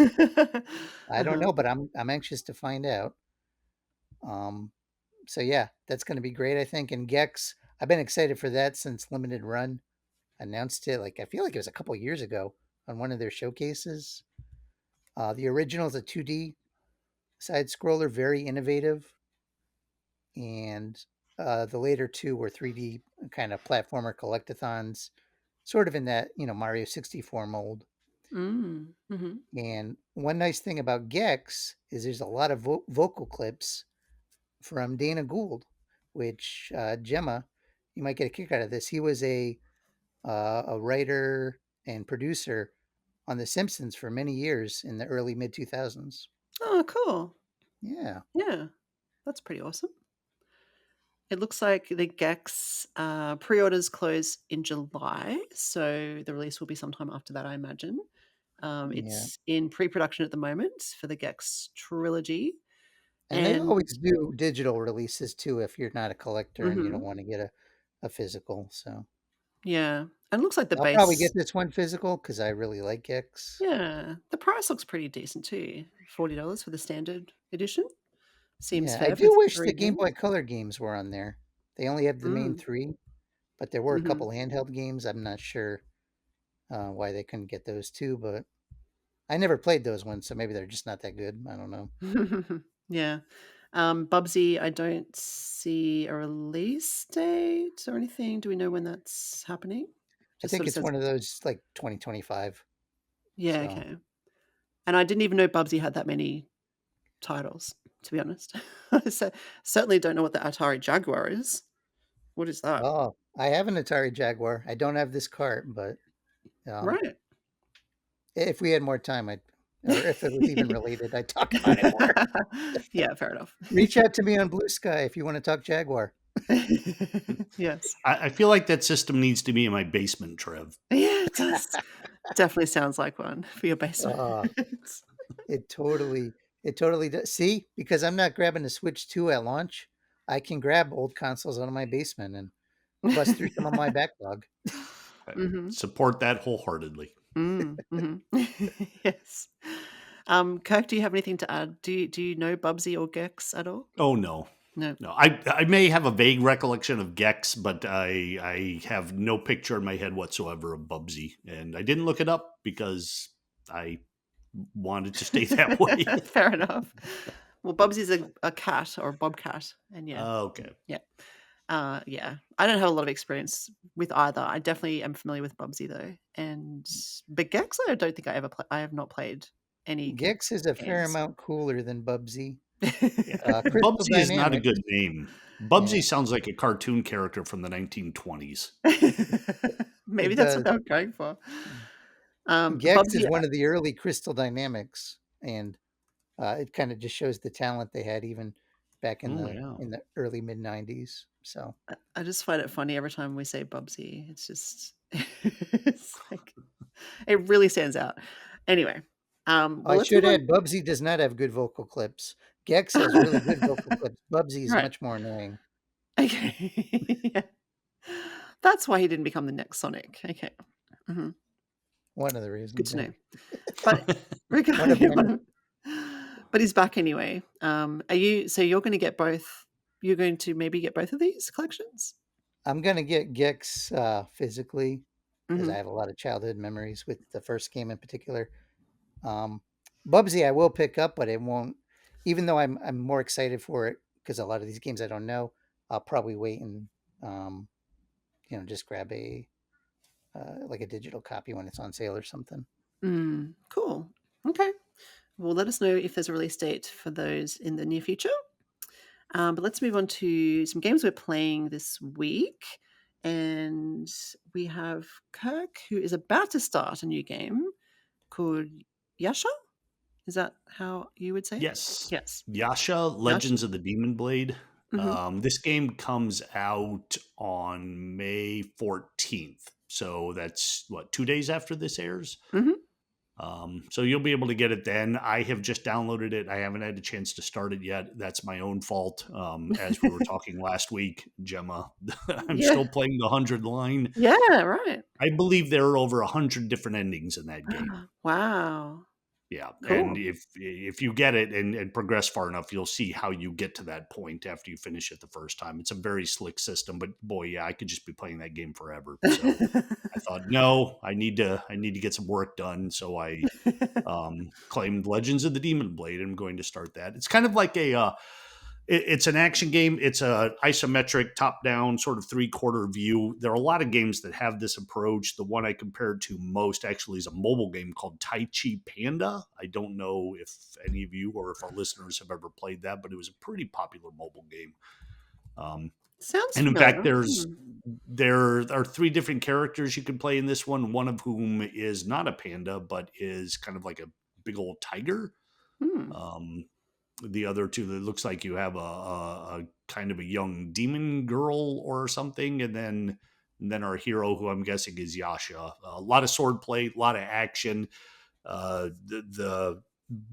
I don't Uh-huh. know, but I'm anxious to find out. Um, so yeah, that's going to be great, I think. And Gex, I've been excited for that since Limited Run announced it. Like I feel like it was a couple years ago on one of their showcases. The original is a 2D side scroller, very innovative, and the later two were 3D kind of platformer collectathons, sort of in that Mario 64 mold. Mm. Mhm. And one nice thing about Gex is there's a lot of vocal clips from Dana Gould, which Gemma, you might get a kick out of this. He was a writer and producer on The Simpsons for many years in the early mid 2000s. Oh, cool. Yeah, Yeah. That's pretty awesome. It looks like the Gex, pre-orders close in July, so the release will be sometime after that, I imagine. yeah, It's in pre-production at the moment for the Gex trilogy, and they and always do digital releases too if you're not a collector and you don't mhm, want to get a physical. So yeah, and it looks like the I'll probably base get this one physical because I really like Gex. yeah, the price looks pretty decent too, $40 for the standard edition. Seems Yeah, I fair for do wish the 3 Game Boy games. Color games were on there. They only have the main Mm, three, but there were a mhm. couple handheld games. I'm not sure why they couldn't get those too, but I never played those ones, so maybe they're just not that good. I don't know. Yeah. Bubsy, I don't see a release date or anything. Do we know when that's happening? I Just think sort of it's says one of those like 2025. yeah, So, okay. And I didn't even know Bubsy had that many titles, to be honest. I certainly don't know what the Atari Jaguar is. What is that? oh, I have an Atari Jaguar. I don't have this cart, but um, Right. if we had more time, or if it was even related, I'd talk about it more. Yeah, fair enough. Reach out to me on Blue Sky if you want to talk Jaguar. Yes. I feel like that system needs to be in my basement, Trev. Yeah, it does. Definitely sounds like one for your basement. Uh, It totally it totally does. See, because I'm not grabbing the Switch 2 at launch, I can grab old consoles out of my basement and bust through some of my backlog. I Mhm. support that wholeheartedly. Mhm. Yes. Kirk, do you have anything to add? Do you know Bubsy or Gex at all? Oh no, No. no. I may have a vague recollection of Gex, but I have no picture in my head whatsoever of Bubsy, and I didn't look it up because I wanted to stay that way. Fair enough. Well, Bubsy's a cat or a bobcat, and yeah. Okay. Yeah. Yeah. I don't have a lot of experience with either. I definitely am familiar with Bubsy though, and but Gex, I don't think I have not played any Gex Gex is a fair games. amount cooler than Bubsy. Yeah. Crystal Bubsy is not a Dynamics. good name. Yeah, Bubsy sounds like a cartoon character from the 1920s. Maybe it that's what does. they were going for. Gex Bubsy is one of the early Crystal Dynamics, and it kind of just shows the talent they had even back in Oh the yeah. early mid '90s. So, I just find it funny every time we say Bubsy. It's just it's like it really stands out. Anyway, well, I let's move should on. add, Bubsy does not have good vocal clips. Gex has really good vocal clips. Bubsy is Right. much more annoying. Okay. Yeah. That's why he didn't become the next Sonic. Okay. Mhm. One of the Good reasons, to yeah. know. But One of many. regarding but he's back anyway. You're gonna get both you're going to maybe get both of these collections? I'm gonna get Gex physically because I Mhm. have a lot of childhood memories with the first game in particular. Um, Bubsy I will pick up, but it won't. Even though I'm more excited for it because a lot of these games I don't know, I'll probably wait and um, just grab a like a digital copy when it's on sale or something. Cool. Okay. Well, let us know if there's a release date for those in the near future. But let's move on to some games we're playing this week. And we have Kirk, who is about to start a new game called Yasha. Is that how you would say it? Yes. Yes. Yasha, Yasha. Legends of the Demon Blade. Mm-hmm. This game comes out on May 14th. So that's what, 2 days after this airs? Mm-hmm. So you'll be able to get it then. I have just downloaded it. I haven't had a chance to start it yet. That's my own fault. As we were talking last week, Gemma, I'm Yeah. still playing the 100 line. Yeah, right. I believe there are over 100 different endings in that game. Wow. Yeah, and Cool. if you get it and progress far enough, you'll see how you get to that point after you finish it the first time. It's a very slick system, but boy, yeah, I could just be playing that game forever. So I thought, no, I need to get some work done. So I claimed Legends of the Demon Blade, and I'm going to start that. It's kind of like it's an action game. It's a isometric top-down sort of three-quarter view. There are a lot of games that have this approach. The one I compared to most actually is a mobile game called Tai Chi Panda. I don't know if any of you or if our listeners have ever played that, but it was a pretty popular mobile game. Sounds And in familiar. fact, there are three different characters you can play in this one of whom is not a panda, but is kind of like a big old tiger. The other two, that looks like you have a kind of a young demon girl or something, and then our hero, who I'm guessing is Yasha. A lot of swordplay, a lot of action. The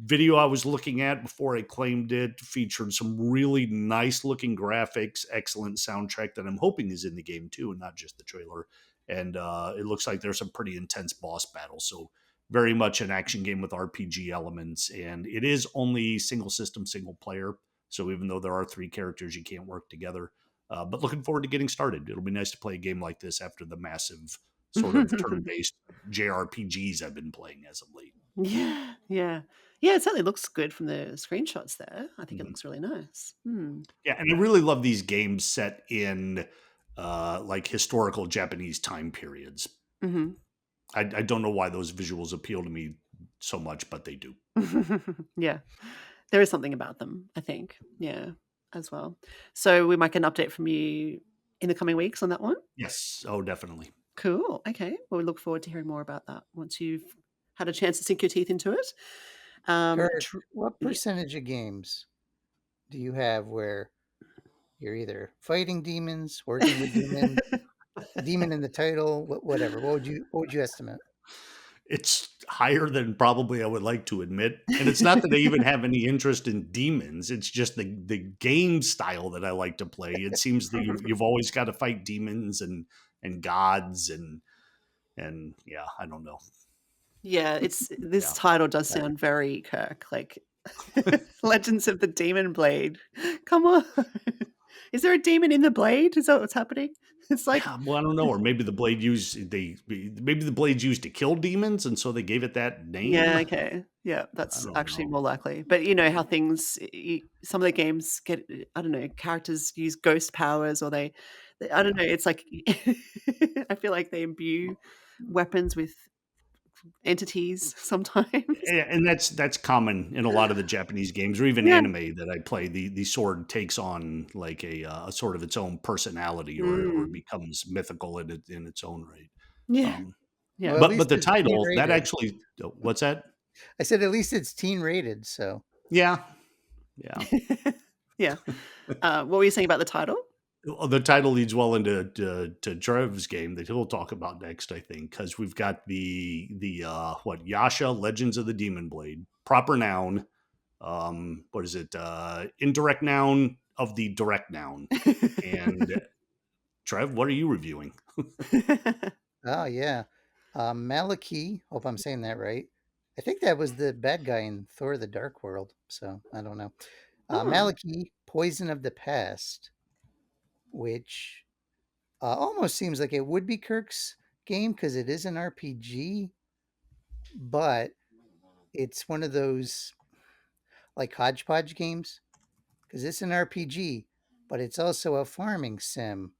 video I was looking at before I claimed it featured some really nice looking graphics, excellent soundtrack that I'm hoping is in the game too, and not just the trailer. And it looks like there's some pretty intense boss battles. So very much an action game with RPG elements, and it is only single system, single player. So even though there are three characters, you can't work together. But looking forward to getting started. It'll be nice to play a game like this after the massive sort of turn-based JRPGs I've been playing as of late. Yeah, yeah. Yeah, it certainly looks good from the screenshots there. I think it looks really nice. Yeah, and I really love these games set in like historical Japanese time periods. Mm-hmm. I don't know why those visuals appeal to me so much, but they do. Yeah, there is something about them, I think. Yeah, as well. So we might get an update from you in the coming weeks on that one. Yes. Oh, definitely. Cool. Okay. Well, we look forward to hearing more about that once you've had a chance to sink your teeth into it. Kirk, what percentage of games do you have where you're either fighting demons, working with demons, demon in the title, whatever? What would you estimate? It's higher than probably I would like to admit. And it's not that I even have any interest in demons. It's just the game style that I like to play. It seems that you've always got to fight demons and gods and yeah, I don't know. Yeah, this title does sound very Kirk, like Legends of the Demon Blade. Come on. Is there a demon in the blade? Is that what's happening? It's like, Yeah, well, I don't know, or maybe the blade's used to kill demons, and so they gave it that name. yeah, okay. Yeah, that's actually more likely. But you know how things, some of the games get, I don't know, characters use ghost powers or I don't know, it's like, I feel like they imbue weapons with entities sometimes. And that's common in a lot of the Japanese games, or even Yeah. anime that I play. The sword takes on like a sort of its own personality, or becomes mythical in its own right. Yeah. Yeah. Well, at least But the it's teen title that rated. actually, what's that? I said at least it's teen rated, so Yeah. Yeah. What were you saying about the title? Well, the title leads well into to Trev's game that he'll talk about next, I think, because we've got the Yasha Legends of the Demon Blade, proper noun. What is it? Indirect noun of the direct noun. And Trev, what are you reviewing? oh yeah. Maliki, hope I'm saying that right. I think that was the bad guy in Thor the Dark World, so I don't know. Oh. Maliki, Poison of the Past, which almost seems like it would be Kirk's game because it is an RPG, but it's one of those like hodgepodge games because it's an RPG, but it's also a farming sim,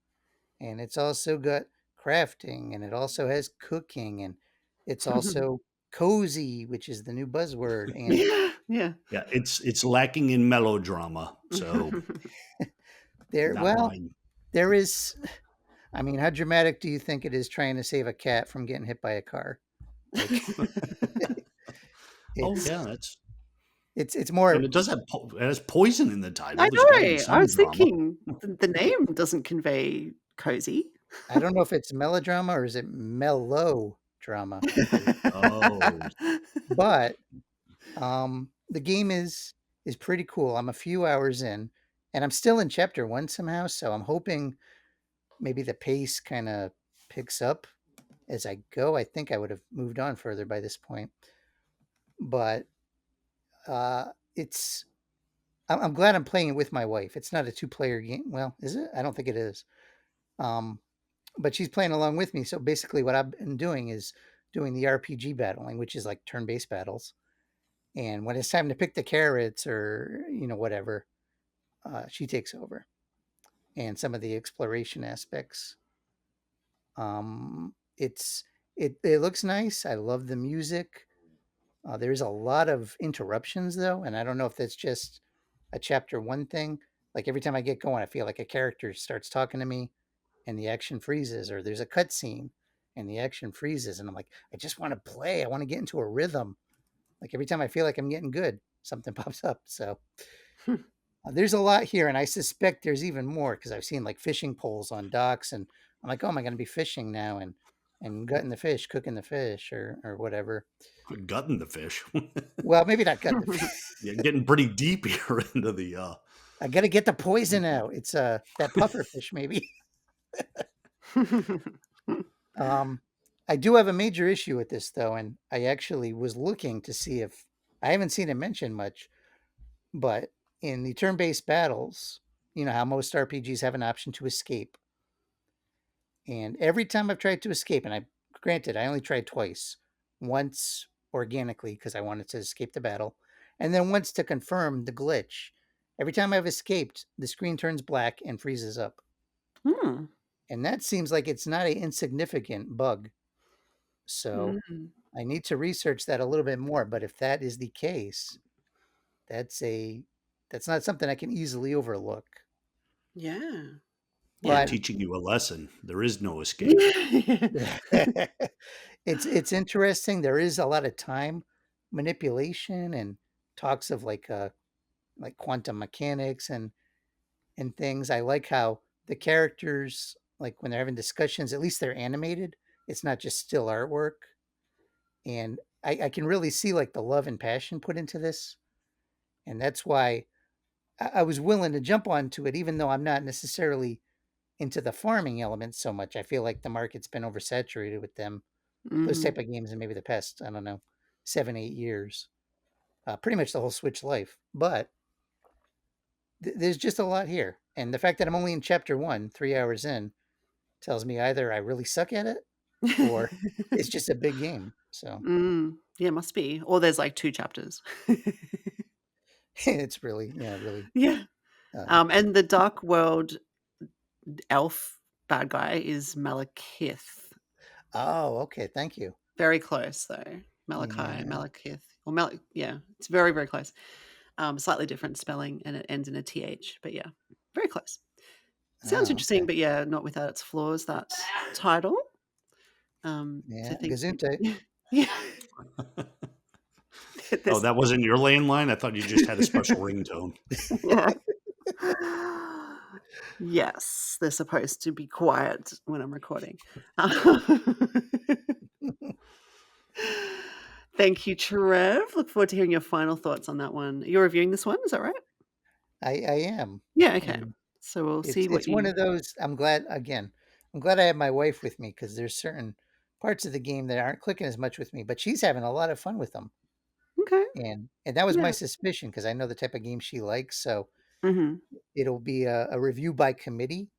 and it's also got crafting, and it also has cooking, and it's also cozy, which is the new buzzword. And Yeah. Yeah, it's lacking in melodrama. So there, not well, mine. there is I mean, how dramatic do you think it is trying to save a cat from getting hit by a car? Like Oh it's yeah, that's it's and more. it does have it has poison in the I title. There's got to be know. I some was drama. thinking the name doesn't convey cozy. I don't know if it's melodrama or is it melodrama. Oh, But the game is pretty cool. I'm a few hours in, and I'm still in chapter 1 somehow, so I'm hoping maybe the pace kind of picks up as I go. I think I would have moved on further by this point. But it's I'm glad I'm playing it with my wife. It's not a two-player game. Well, is it? I don't think it is. Um, but she's playing along with me. So basically, what I've been doing is doing the RPG battling, which is like turn-based battles. And when it's time to pick the carrots or whatever, she takes over. And some of the exploration aspects. It's it looks nice. I love the music. There's a lot of interruptions though, and I don't know if that's just a chapter 1 thing. Like every time I get going, I feel like a character starts talking to me and the action freezes, or there's a cutscene and the action freezes, and I'm like, I just want to play. I want to get into a rhythm. Like every time I feel like I'm getting good, something pops up. So there's a lot here, and I suspect there's even more because I've seen like fishing poles on docks, and I'm like, oh, am I going to be fishing now and gutting the fish, cooking the fish, or whatever. gutting the fish. Well, maybe not gutting the fish. Yeah, getting pretty deep here into the. I got to get the poison out. It's that puffer fish, maybe. I do have a major issue with this though, and I actually was looking to see if I haven't seen it mentioned much, but in the turn-based battles, you know how most RPGs have an option to escape. And every time I've tried to escape, and granted, I only tried twice, once organically because I wanted to escape the battle, and then once to confirm the glitch. Every time I've escaped, the screen turns black and freezes up. Hmm. And that seems like it's not an insignificant bug. So Mm. I need to research that a little bit more. But if that is the case, that's not something I can easily overlook. Yeah. We're Yeah. But teaching you a lesson. There is no escape. it's interesting. There is a lot of time manipulation and talks of like quantum mechanics and things. I like how the characters, like when they're having discussions, at least they're animated. It's not just still artwork. And I can really see like the love and passion put into this. And that's why I was willing to jump onto it, even though I'm not necessarily into the farming elements so much. I feel like the market's been oversaturated with them, those Mhm. type of games in maybe the past, I don't know, 7, 8 years, pretty much the whole Switch life. But there's just a lot here. And the fact that I'm only in chapter 1, 3 hours in, tells me either I really suck at it or it's just a big game. So Yeah, must be. Or there's like 2 chapters. it's really, really. Yeah. Uh, And the Dark World elf bad guy is Malekith. oh, okay. Thank you. Very close though. Malachi, Yeah. Malekith, or yeah, it's very, very close. Slightly different spelling, and it ends in a TH, but yeah, very close. Sounds Oh, interesting, okay. but yeah, not without its flaws, that title. To Yeah. think Gesundheit. yeah. Oh, This that wasn't your landline? I thought you just had a special ringtone. yeah. Yes, they're supposed to be quiet when I'm recording. Thank you, Trev. Look forward to hearing your final thoughts on that one. You're reviewing this one, is that right? I am. Yeah, okay. And So we'll it's see what it's one you of those. I'm glad I have my wife with me because there's certain parts of the game that aren't clicking as much with me, but she's having a lot of fun with them. Okay. And that was my Yeah. suspicion because I know the type of game she likes. So Mhm. it'll be a review by committee,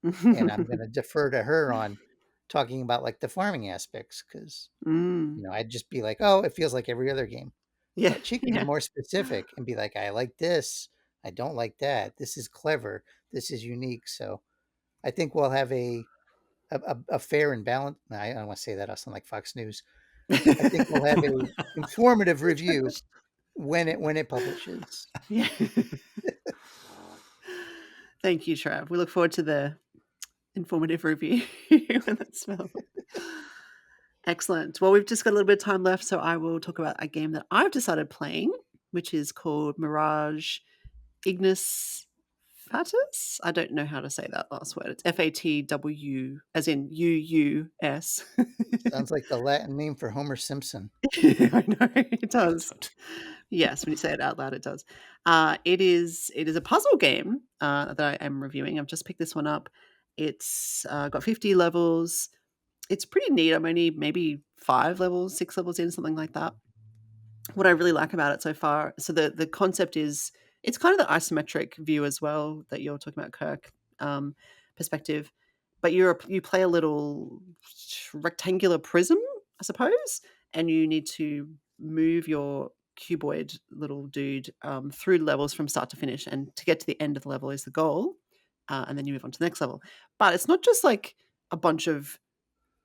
and I'm going to defer to her on talking about like the farming aspects because Mm. I'd just be like, oh, it feels like every other game. Yeah, But she can be yeah. more specific and be like, I like this. I don't like that. This is clever. This is unique. So I think we'll have a fair and balanced. I don't want to say that. I sound like Fox News. I think we'll have a informative review when it publishes. Yeah. Thank you, Trev. We look forward to the informative review when that's available. Excellent. Well, we've just got a little bit of time left, so I will talk about a game that I've decided playing, which is called Mirage Ignis Fatus. I don't know how to say that last word. It's FATW, as in UUS. Sounds like the Latin name for Homer Simpson. I know it does. Yes, when you say it out loud, it does. It is a puzzle game that I am reviewing. I've just picked this one up. It's got 50 levels. It's pretty neat. I'm only maybe 5 levels, 6 levels in, something like that. What I really like about it so far, so the concept is it's kind of the isometric view as well that you're talking about, Kirk, perspective. But you play a little rectangular prism, I suppose, and you need to move your cuboid little dude through levels from start to finish, and to get to the end of the level is the goal, and then you move on to the next level. But it's not just like a bunch of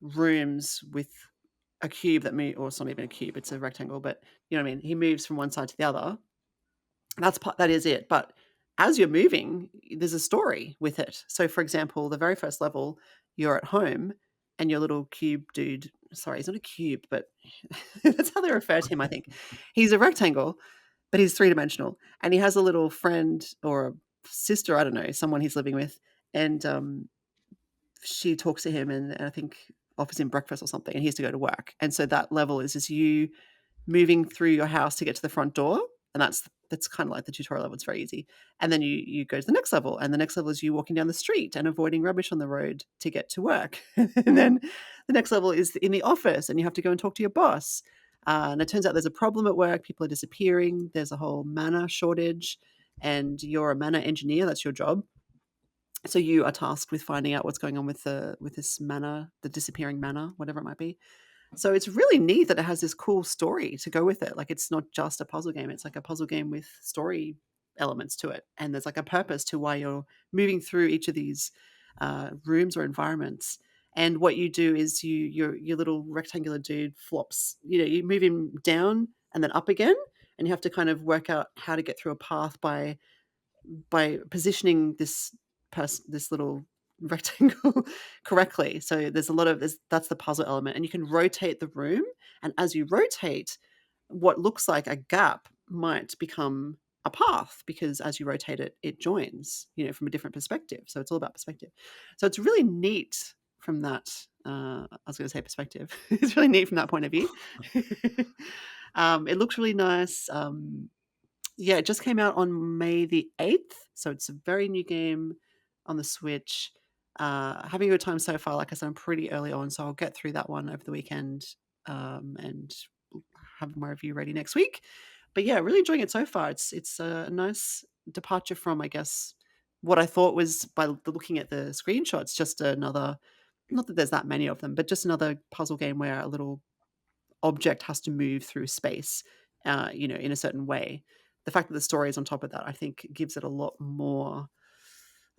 rooms with a cube that move, or it's not even a cube, it's a rectangle, but you know what I mean? He moves from one side to the other. That is it. But as you're moving, there's a story with it. So for example, the very first level, you're at home and your little cube dude, sorry, he's not a cube, but that's how they refer to him, I think. He's a rectangle, but he's three-dimensional. And he has a little friend or a sister, I don't know, someone he's living with. And she talks to him and I think offers him breakfast or something, and he has to go to work. And so that level is just you moving through your house to get to the front door, and that's kind of like the tutorial level. It's very easy. And then you go to the next level, and the next level is you walking down the street and avoiding rubbish on the road to get to work. And then the next level is in the office, and you have to go and talk to your boss. And it turns out there's a problem at work. People are disappearing. There's a whole mana shortage, and you're a mana engineer. That's your job. So you are tasked with finding out what's going on with this mana, the disappearing mana, whatever it might be. So it's really neat that it has this cool story to go with it. Like, it's not just a puzzle game. It's like a puzzle game with story elements to it. And there's like a purpose to why you're moving through each of these rooms or environments. And what you do is your little rectangular dude flops. You move him down and then up again. And you have to kind of work out how to get through a path by positioning this little rectangle correctly. So there's a lot of that's the puzzle element, and you can rotate the room, and as you rotate, what looks like a gap might become a path, because as you rotate it, it joins, from a different perspective. So it's all about perspective. So it's really neat from that. I was going to say perspective. It's really neat from that point of view. It looks really nice. Yeah, it just came out on May the 8th, so it's a very new game on the Switch. Having a good time so far. Like I said, I'm pretty early on, so I'll get through that one over the weekend and have my review ready next week. But yeah, really enjoying it so far. It's a nice departure from, I guess, what I thought was, by looking at the screenshots, just another, not that there's that many of them, but just another puzzle game where a little object has to move through space, in a certain way. The fact that the story is on top of that, I think, gives it a lot more,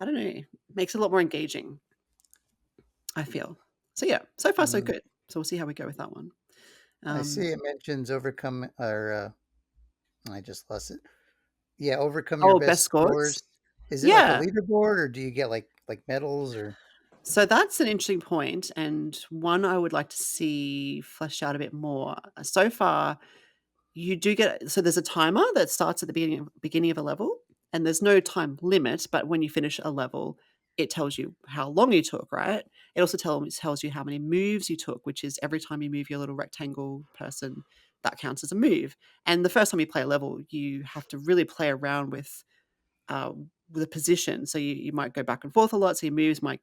I don't know, makes it a lot more engaging, I feel. So yeah, so far so good. So we'll see how we go with that one. I see it mentions overcome, or I just lost it. Yeah, overcome your best scores. Is it like a leaderboard, or do you get like medals, or? So that's an interesting point, and one I would like to see fleshed out a bit more. So far, you do get, so there's a timer that starts at the beginning of a level, and there's no time limit, but when you finish a level, it tells you how long you took, right? It also tells you how many moves you took, which is every time you move your little rectangle person, that counts as a move. And the first time you play a level, you have to really play around with the position. So you might go back and forth a lot, so your moves might,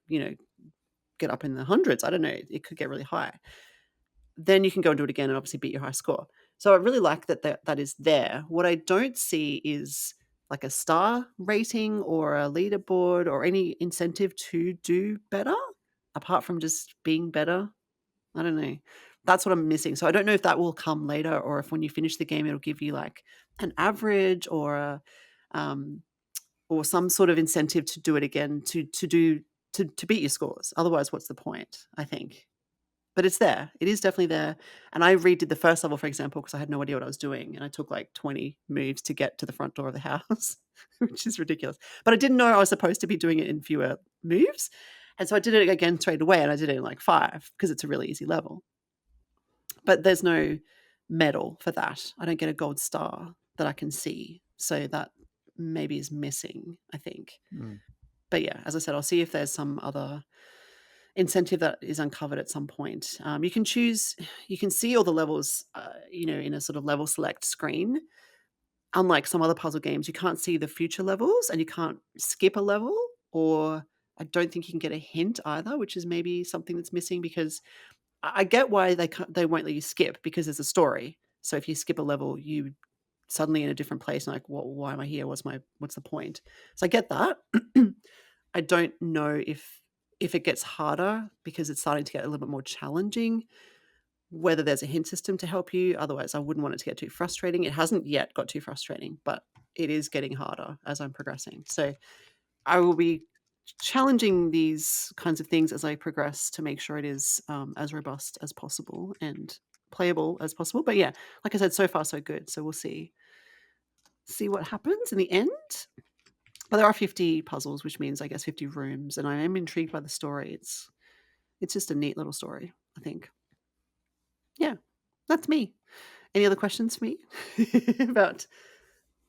get up in the hundreds. I don't know. It could get really high. Then you can go and do it again and obviously beat your high score. So I really like that is there. What I don't see is like a star rating or a leaderboard or any incentive to do better, apart from just being better. I don't know. That's what I'm missing. So I don't know if that will come later, or if when you finish the game, it'll give you like an average or some sort of incentive to do it again, to beat your scores. Otherwise, what's the point, I think? But it's there. It is definitely there. And I redid the first level, for example, because I had no idea what I was doing. And I took like 20 moves to get to the front door of the house, which is ridiculous. But I didn't know I was supposed to be doing it in fewer moves. And so I did it again straight away, and I did it in like 5 because it's a really easy level. But there's no medal for that. I don't get a gold star that I can see. So that maybe is missing, I think. Mm. But yeah, as I said, I'll see if there's some other incentive that is uncovered at some point. You can see all the levels, in a sort of level select screen. Unlike some other puzzle games, you can't see the future levels and you can't skip a level, or I don't think you can get a hint either, which is maybe something that's missing because I get why they won't let you skip because there's a story. So if you skip a level, you suddenly in a different place and like, well, why am I here? What's the point? So I get that. I don't know if it gets harder because it's starting to get a little bit more challenging, whether there's a hint system to help you. Otherwise, I wouldn't want it to get too frustrating. It hasn't yet got too frustrating, but it is getting harder as I'm progressing. So I will be challenging these kinds of things as I progress to make sure it is as robust as possible and playable as possible. But yeah, like I said, so far so good. So we'll see what happens in the end. But there are 50 puzzles, which means I guess 50 rooms, and I am intrigued by the story. It's just a neat little story, I think. Yeah, that's me. Any other questions for me about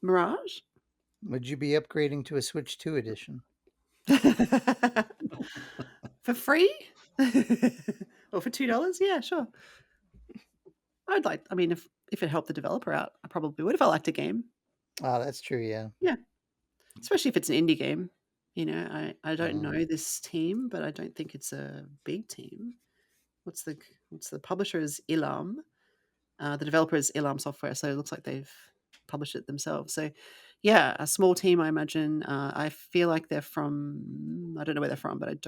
Mirage? Would you be upgrading to a Switch 2 edition? For free? Or for $2? Yeah, sure. I mean, if it helped the developer out, I probably would if I liked a game. Oh, that's true. Yeah. Yeah. Especially if it's an indie game. I don't know Mm. this team, but I don't think it's a big team. What's the publisher is Ilam. The developer is Ilam Software, so it looks like they've published it themselves. So, yeah, a small team, I imagine. I feel like they're from, I don't know where they're from, but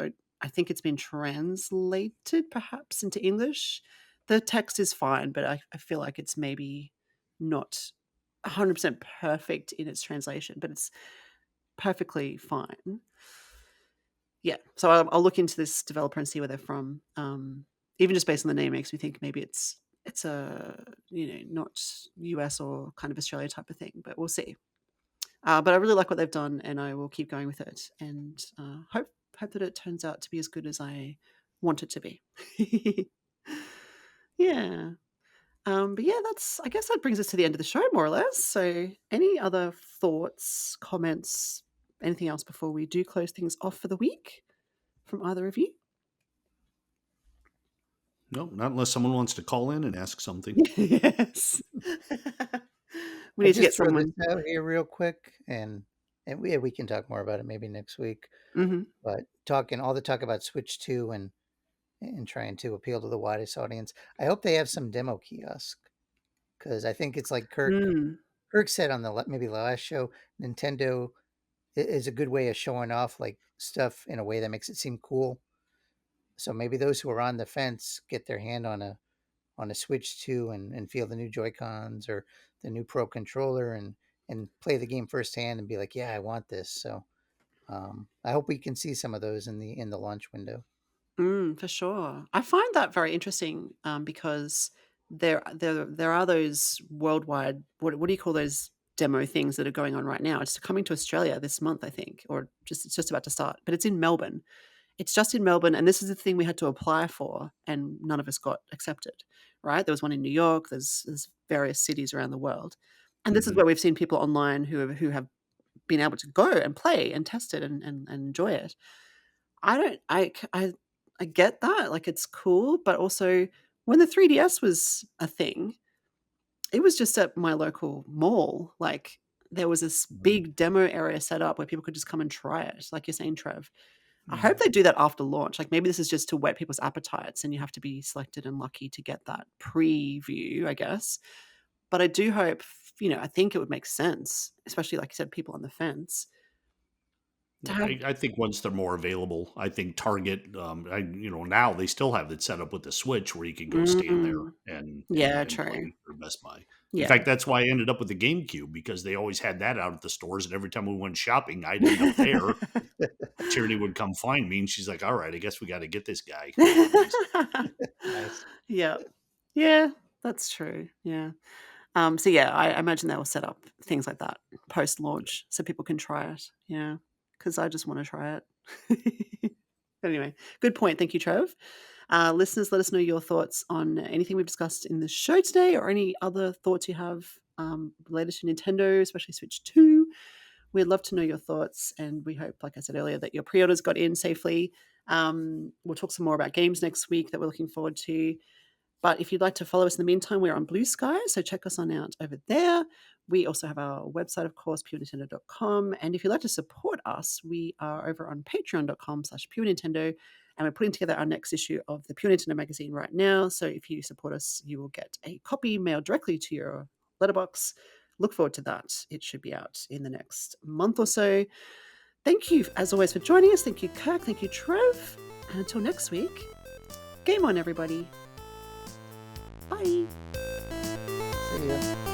I think it's been translated perhaps into English. The text is fine, but I feel like it's maybe not 100% perfect in its translation, but it's perfectly fine. Yeah, so I'll look into this developer and see where they're from. Even just based on the name makes me think maybe it's a not US or kind of Australia type of thing, but we'll see. But I really like what they've done, and I will keep going with it, and hope that it turns out to be as good as I want it to be. Yeah. But yeah, I guess that brings us to the end of the show, more or less. So, any other thoughts, comments, anything else before we do close things off for the week from either of you? No, not unless someone wants to call in and ask something. Yes. We I need to just get throw this someone. out here real quick, and we can talk more about it maybe next week. Mhm. But all the talk about Switch 2 and trying to appeal to the widest audience. I hope they have some demo kiosk because I think it's like Mm. Kirk said on maybe the last show. Nintendo is a good way of showing off like stuff in a way that makes it seem cool. So maybe those who are on the fence get their hand on a Switch 2 and feel the new Joy-Cons or the new Pro controller and play the game firsthand and be like, yeah, I want this. So I hope we can see some of those in the launch window. For sure. I find that very interesting, because there are those worldwide, what do you call those demo things that are going on right now? It's coming to Australia this month, I think, or it's just about to start, but it's in Melbourne. It's just in Melbourne, and this is the thing we had to apply for, and none of us got accepted, right? There was one in New York, there's various cities around the world. And this is Mhm. where we've seen people online who have been able to go and play and test it and enjoy it. I don't I get that, like, it's cool, but also when the 3DS was a thing, it was just at my local mall, like, there was this Mhm. big demo area set up where people could just come and try it, like you're saying, Trev. I hope Mm. they do that after launch, like, maybe this is just to whet people's appetites and you have to be selected and lucky to get that preview, I guess, but I do hope, I think it would make sense, especially, like you said, people on the fence to Yeah, have. I think once they're more available, I think Target, now they still have it set up with the Switch where you can go stand there Mm, and yeah, and true. play, or Best Buy. In Yeah. fact, that's why I ended up with the GameCube because they always had that out at the stores, and every time we went shopping, I'd end up there. Charity would come find me, and she's like, "All right, I guess we got to get this guy one of these." Nice. Yeah. Yeah, that's true, yeah. So yeah, I imagine they will set up things like that post-launch so people can try it, yeah, because I just wanna try it. Anyway, good point. Thank you, Trev. Listeners, let us know your thoughts on anything we've discussed in the show today or any other thoughts you have related to Nintendo, especially Switch 2. We'd love to know your thoughts, and we hope, like I said earlier, that your pre-orders got in safely. We'll talk some more about games next week that we're looking forward to. But if you'd like to follow us in the meantime, we're on Blue Sky, so check us on out over there. We also have our website, of course, purenintendo.com. And if you'd like to support us, we are over on patreon.com/purenintendo. And we're putting together our next issue of the Pure Nintendo magazine right now. So if you support us, you will get a copy mailed directly to your letterbox. Look forward to that. It should be out in the next month or so. Thank you, as always, for joining us. Thank you, Kirk. Thank you, Trev. And until next week, game on, everybody. Bye. See ya.